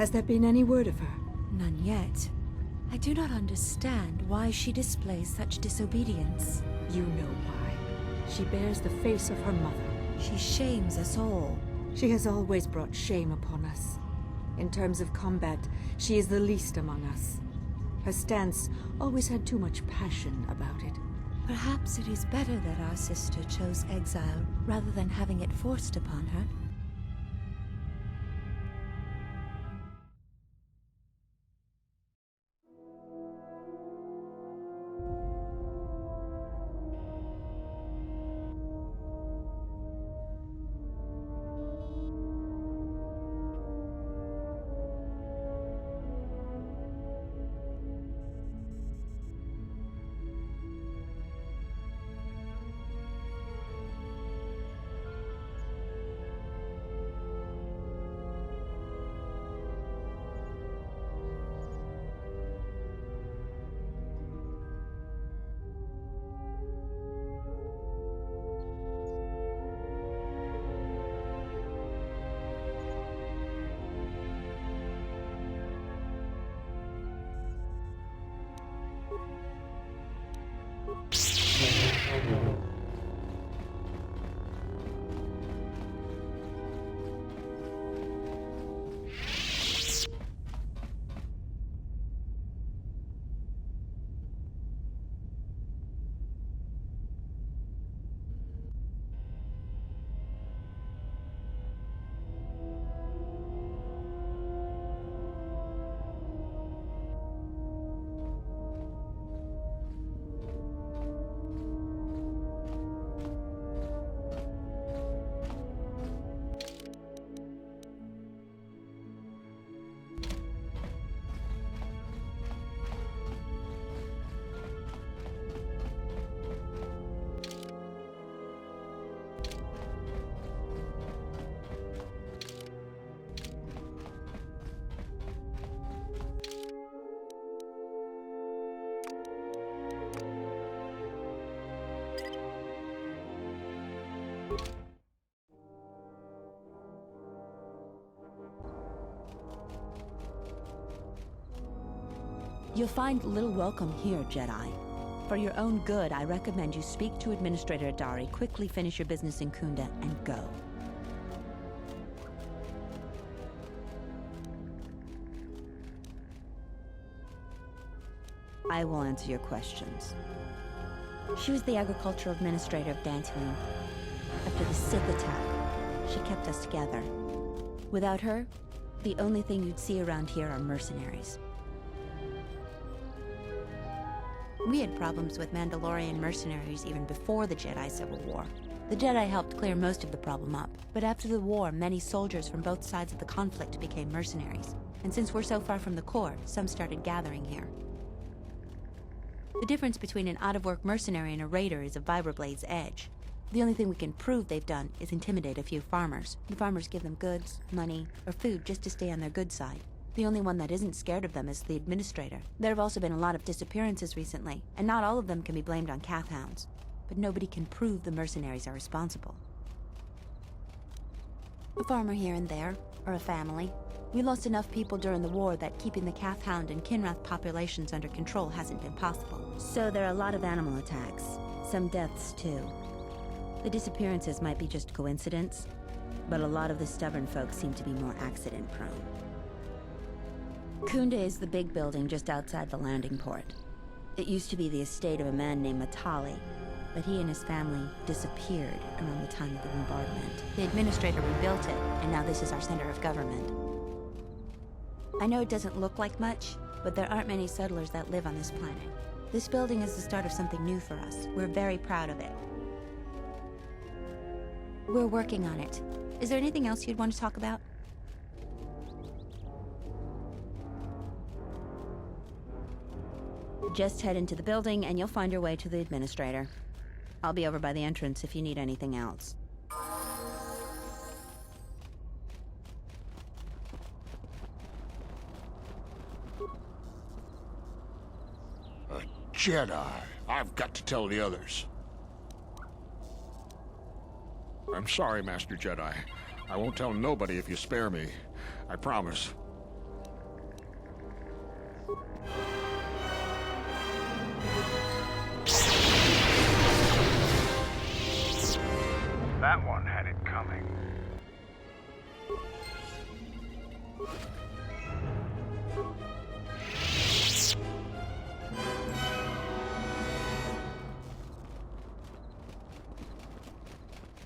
Has there been any word of her? None yet. I do not understand why she displays such disobedience. You know why. She bears the face of her mother. She shames us all. She has always brought shame upon us. In terms of combat, she is the least among us. Her stance always had too much passion about it. Perhaps it is better that our sister chose exile rather than having it forced upon her. You'll find little welcome here, Jedi. For your own good, I recommend you speak to Administrator Dari, quickly finish your business in Kunda, and go. I will answer your questions. She was the Agricultural Administrator of Dantooine. After the Sith attack, she kept us together. Without her, the only thing you'd see around here are mercenaries. We had problems with Mandalorian mercenaries even before the Jedi Civil War. The Jedi helped clear most of the problem up, but after the war, many soldiers from both sides of the conflict became mercenaries. And since we're so far from the core, some started gathering here. The difference between an out-of-work mercenary and a raider is a Vibrablade's edge. The only thing we can prove they've done is intimidate a few farmers. The farmers give them goods, money, or food just to stay on their good side. The only one that isn't scared of them is the Administrator. There have also been a lot of disappearances recently, and not all of them can be blamed on Cath Hounds. But nobody can prove the mercenaries are responsible. A farmer here and there, or a family. We lost enough people during the war that keeping the Cath Hound and Kinrath populations under control hasn't been possible. So there are a lot of animal attacks. Some deaths, too. The disappearances might be just coincidence, but a lot of the stubborn folks seem to be more accident-prone. Kunda is the big building just outside the landing port. It used to be the estate of a man named Matali, but he and his family disappeared around the time of the bombardment. The Administrator rebuilt it, and now this is our center of government. I know it doesn't look like much, but there aren't many settlers that live on this planet. This building is the start of something new for us. We're very proud of it. We're working on it. Is there anything else you'd want to talk about? Just head into the building and you'll find your way to the Administrator. I'll be over by the entrance if you need anything else. A Jedi. I've got to tell the others. I'm sorry, Master Jedi. I won't tell nobody if you spare me. I promise. That one had it coming.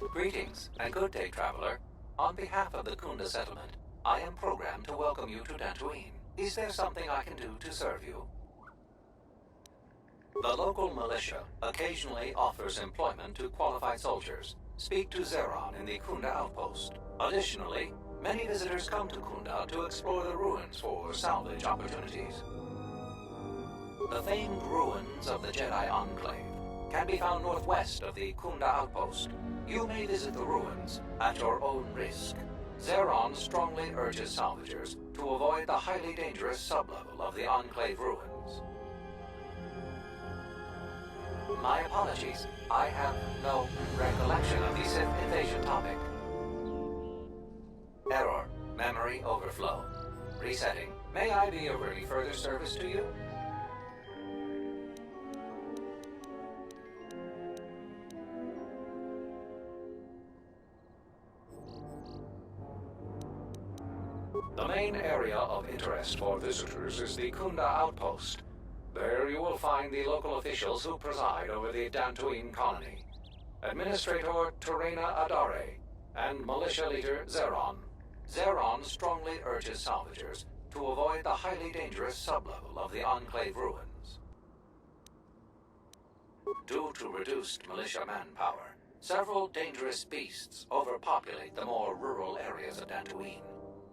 Greetings, and good day, traveler. On behalf of the Kunda settlement, I am programmed to welcome you to Dantooine. Is there something I can do to serve you? The local militia occasionally offers employment to qualified soldiers. Speak to Zeron in the Kunda outpost. Additionally, many visitors come to Kunda to explore the ruins for salvage opportunities. The famed ruins of the Jedi Enclave can be found northwest of the Kunda outpost. You may visit the ruins at your own risk. Zeron strongly urges salvagers to avoid the highly dangerous sublevel of the Enclave ruins. My apologies. I have no recollection of the Sith invasion topic. Error. Memory overflow. Resetting. May I be of any further service to you? The main area of interest for visitors is the Kunda outpost. There you will find the local officials who preside over the Dantooine colony. Administrator Terena Adare and militia leader Zeron. Zeron strongly urges salvagers to avoid the highly dangerous sublevel of the Enclave ruins. Due to reduced militia manpower, several dangerous beasts overpopulate the more rural areas of Dantooine.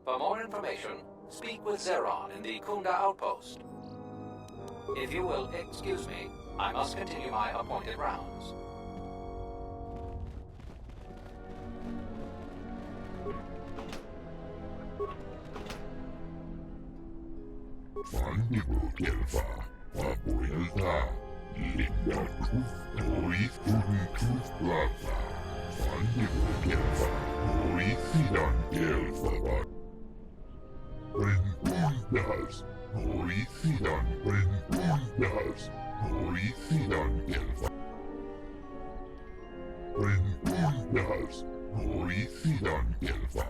For more information, speak with Zeron in the Kunda outpost. If you will excuse me, I must continue my appointed rounds. Rengundas, Horicidan, Rengundas, Horicidan Gelfa. Rengundas, Horicidan Gelfa.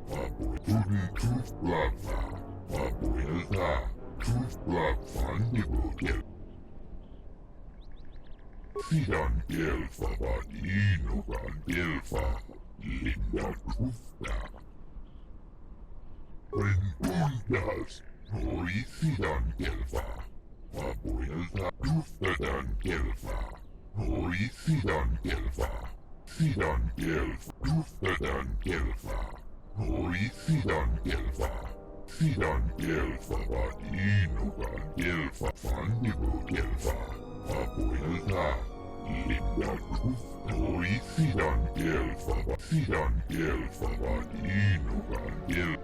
Vabuelta, Tooth Blava, Vabuelta, Tooth Blava, Nibble Gelfa. Sidan Gelfa, Vadinogan Gelfa, Linda Tufta. Rengundas, Horicidan Gelfa, Vabuelta, Tuftadan Gelfa, Horicidan Gelfa, Sidan Gelfa, Tuftadan Gelfa, Horicidan Gelfa, Sidan Gelfa, Vadinogan Gelfa, Vandigo Gelfa, Vabuelta, Linda Tufta, Horicidan Gelfa, Sidan Gelfa, Vadinogan Gelfa.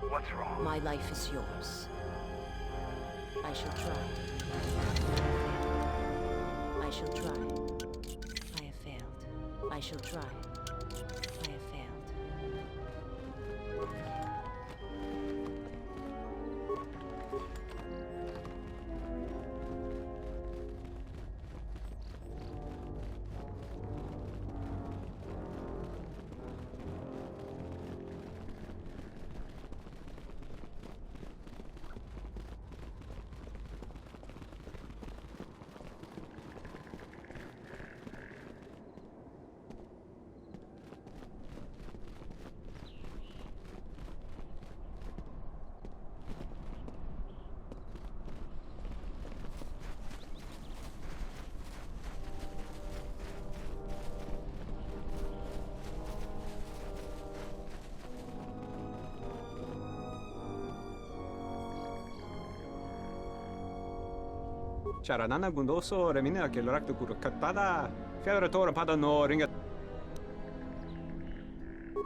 What's wrong? My life is yours. I shall try. I shall try. I have failed. I shall try. I have failed. Charanana gundoso remina che l'orakto kurkatada. Fiadra tora pada no ringa.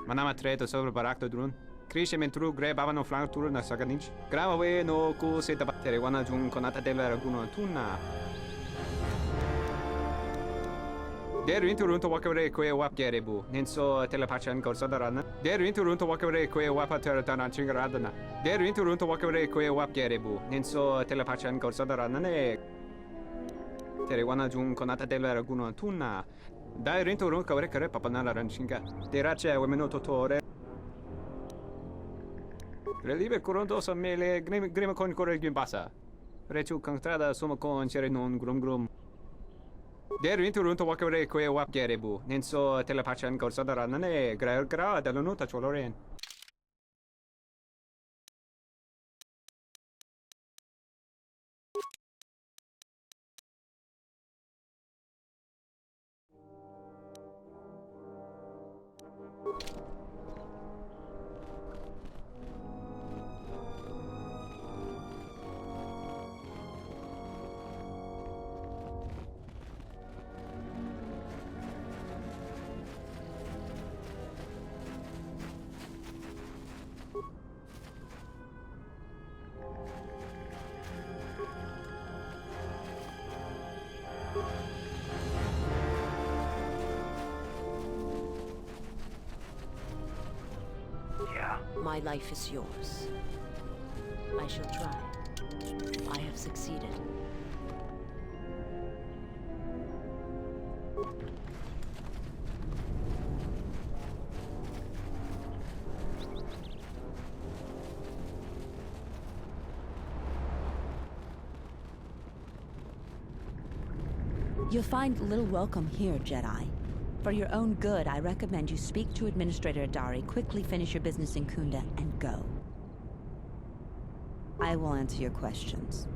Manama treto sobre barakto drun. Krishe mentru gre bavano flank turu na saganich. Grava we no ku seta battere wana jun konata della raguno tunna. Der inturunto wakare kwe wap gerebu. Nenso telepachan korsadarana. Der inturunto wakare kwe wapater dana chingaradana. Der inturunto wakare kwe wap gerebu. Nenso telepachan korsadarana ne. Tere wana jun konata della raguno tunna. Dai inturunto kawre kare papanala ranchinga. Derace wemeno totore. Relive curondos a mele grima con corre gimbasa. Rechu contrada suma con chere non grum grum. Der inturunto wakare kwe wap gerebu. Nenso telepachan korsadarana ne gra dall'unuta choloren. My life is yours. I shall try. I have succeeded. You'll find little welcome here, Jedi. For your own good, I recommend you speak to Administrator Adari, quickly finish your business in Kunda, and go. I will answer your questions.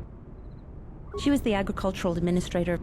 She was the agricultural administrator.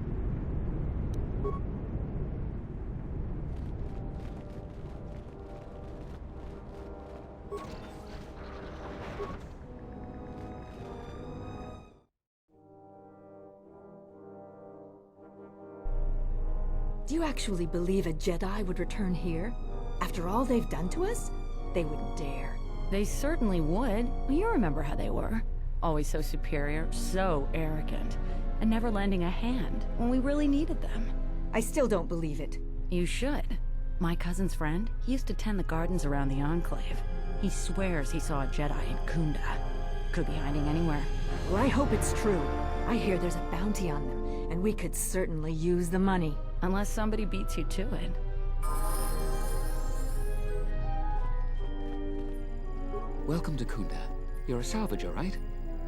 Do you actually believe a Jedi would return here? After all they've done to us? They wouldn't dare. They certainly would. You remember how they were. Always so superior, so arrogant, and never lending a hand when we really needed them. I still don't believe it. You should. My cousin's friend, he used to tend the gardens around the Enclave. He swears he saw a Jedi in Kunda. Could be hiding anywhere. Well, I hope it's true. I hear there's a bounty on them, and we could certainly use the money. Unless somebody beats you to it. Welcome to Kunda. You're a salvager, right?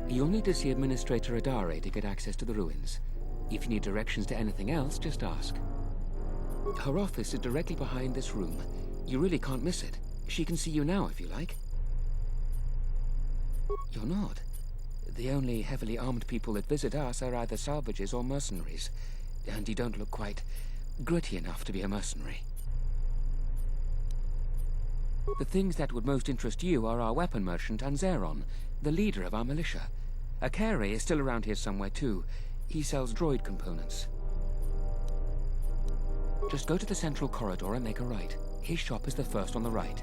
You'll need to see Administrator Adare to get access to the ruins. If you need directions to anything else, just ask. Her office is directly behind this room. You really can't miss it. She can see you now if you like. You're not. The only heavily armed people that visit us are either salvagers or mercenaries. And you don't look quite gritty enough to be a mercenary. The things that would most interest you are our weapon merchant and Zeron, the leader of our militia. Akere is still around here somewhere too. He sells droid components. Just go to the central corridor and make a right. His shop is the first on the right.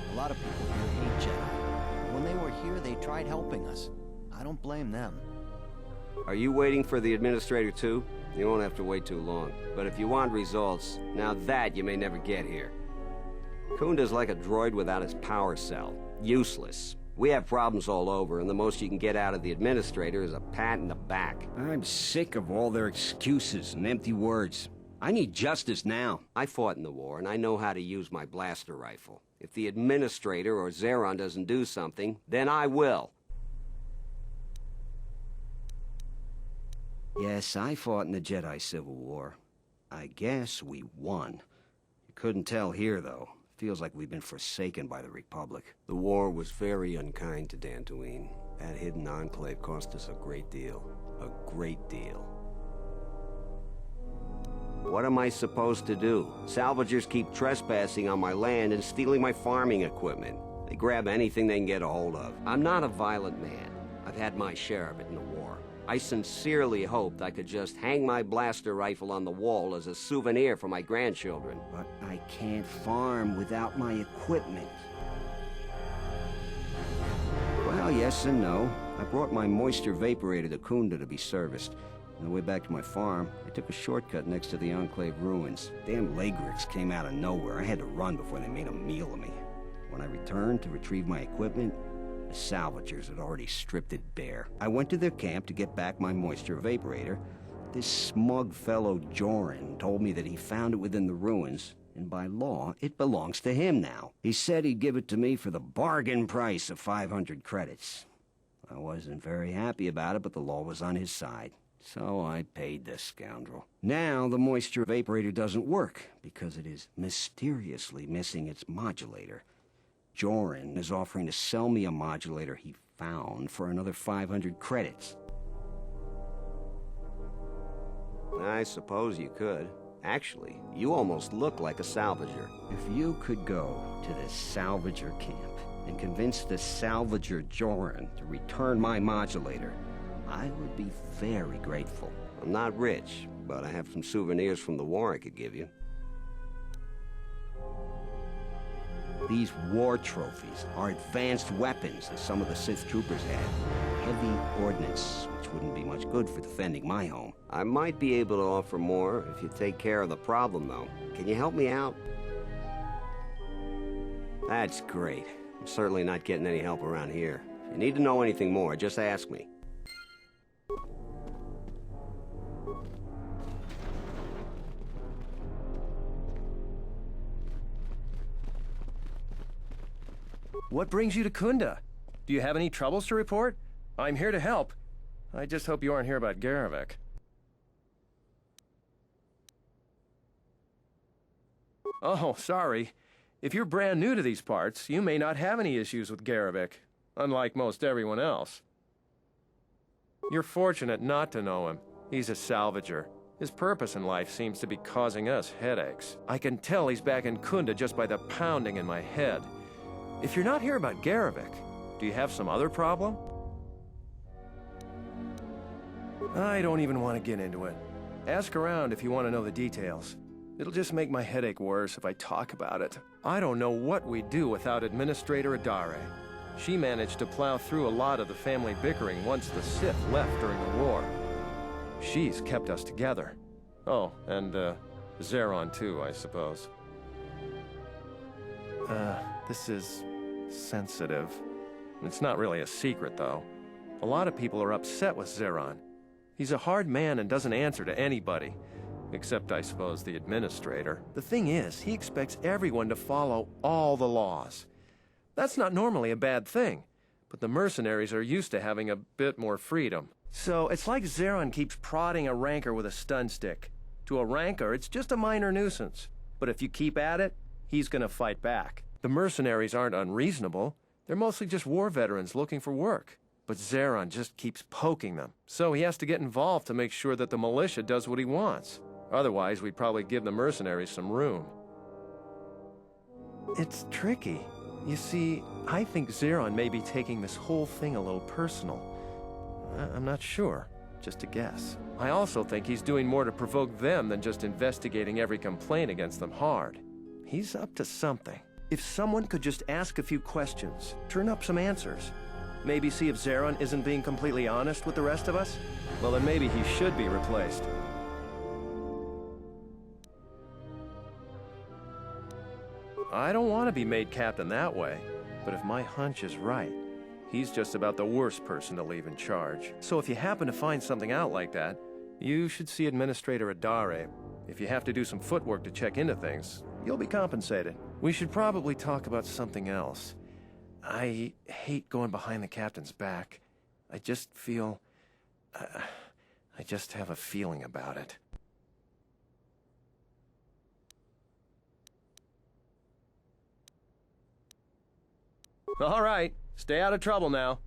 A lot of people here hate Jedi. When they were here, they tried helping us. I don't blame them. Are you waiting for the Administrator too? You won't have to wait too long. But if you want results, now that you may never get here. Kunda's like a droid without his power cell. Useless. We have problems all over, and the most you can get out of the Administrator is a pat in the back. I'm sick of all their excuses and empty words. I need justice now. I fought in the war, and I know how to use my blaster rifle. If the Administrator or Zeron doesn't do something, then I will. Yes, I fought in the Jedi Civil War. I guess we won. You couldn't tell here, though. Feels like we've been forsaken by the Republic. The war was very unkind to Dantooine. That hidden enclave cost us a great deal. A great deal. What am I supposed to do? Salvagers keep trespassing on my land and stealing my farming equipment. They grab anything they can get a hold of. I'm not a violent man. I've had my share of it in the war. I sincerely hoped I could just hang my blaster rifle on the wall as a souvenir for my grandchildren. But I can't farm without my equipment. Well, yes and no. I brought my moisture vaporator to Kunda to be serviced. On the way back to my farm, I took a shortcut next to the Enclave ruins. Damn Lagrix came out of nowhere. I had to run before they made a meal of me. When I returned to retrieve my equipment, the salvagers had already stripped it bare. I went to their camp to get back my moisture vaporator. This smug fellow Joran told me that he found it within the ruins, and by law, it belongs to him now. He said he'd give it to me for the bargain price of 500 credits. I wasn't very happy about it, but the law was on his side. So I paid the scoundrel. Now the moisture vaporator doesn't work because it is mysteriously missing its modulator. Joran is offering to sell me a modulator he found for another 500 credits. I suppose you could. Actually, you almost look like a salvager. If you could go to the salvager camp and convince the salvager Joran to return my modulator, I would be very grateful. I'm not rich, but I have some souvenirs from the war I could give you. These war trophies are advanced weapons that some of the Sith troopers had. Heavy ordnance, which wouldn't be much good for defending my home. I might be able to offer more if you take care of the problem, though. Can you help me out? That's great. I'm certainly not getting any help around here. If you need to know anything more, just ask me. What brings you to Kunda? Do you have any troubles to report? I'm here to help. I just hope you aren't here about Garevik. Oh, sorry. If you're brand new to these parts, you may not have any issues with Garevik, unlike most everyone else. You're fortunate not to know him. He's a salvager. His purpose in life seems to be causing us headaches. I can tell he's back in Kunda just by the pounding in my head. If you're not here about Garevik, do you have some other problem? I don't even want to get into it. Ask around if you want to know the details. It'll just make my headache worse if I talk about it. I don't know what we'd do without Administrator Adare. She managed to plow through a lot of the family bickering once the Sith left during the war. She's kept us together. Oh, and, Zeron too, I suppose. This is sensitive. It's not really a secret, though. A lot of people are upset with Zeron. He's a hard man and doesn't answer to anybody. Except, I suppose, the Administrator. The thing is, he expects everyone to follow all the laws. That's not normally a bad thing, but the mercenaries are used to having a bit more freedom. So, it's like Zeron keeps prodding a rancor with a stun stick. To a rancor, it's just a minor nuisance. But if you keep at it, he's gonna fight back. The mercenaries aren't unreasonable. They're mostly just war veterans looking for work. But Zeron just keeps poking them, so he has to get involved to make sure that the militia does what he wants. Otherwise, we'd probably give the mercenaries some room. It's tricky. You see, I think Zeron may be taking this whole thing a little personal. I'm not sure. Just a guess. I also think he's doing more to provoke them than just investigating every complaint against them hard. He's up to something. If someone could just ask a few questions, turn up some answers, maybe see if Zeron isn't being completely honest with the rest of us, well then maybe he should be replaced. I don't want to be made captain that way, but if my hunch is right, he's just about the worst person to leave in charge. So if you happen to find something out like that, you should see Administrator Adare. If you have to do some footwork to check into things, you'll be compensated. We should probably talk about something else. I hate going behind the captain's back. I just feel... I just have a feeling about it. All right. Stay out of trouble now.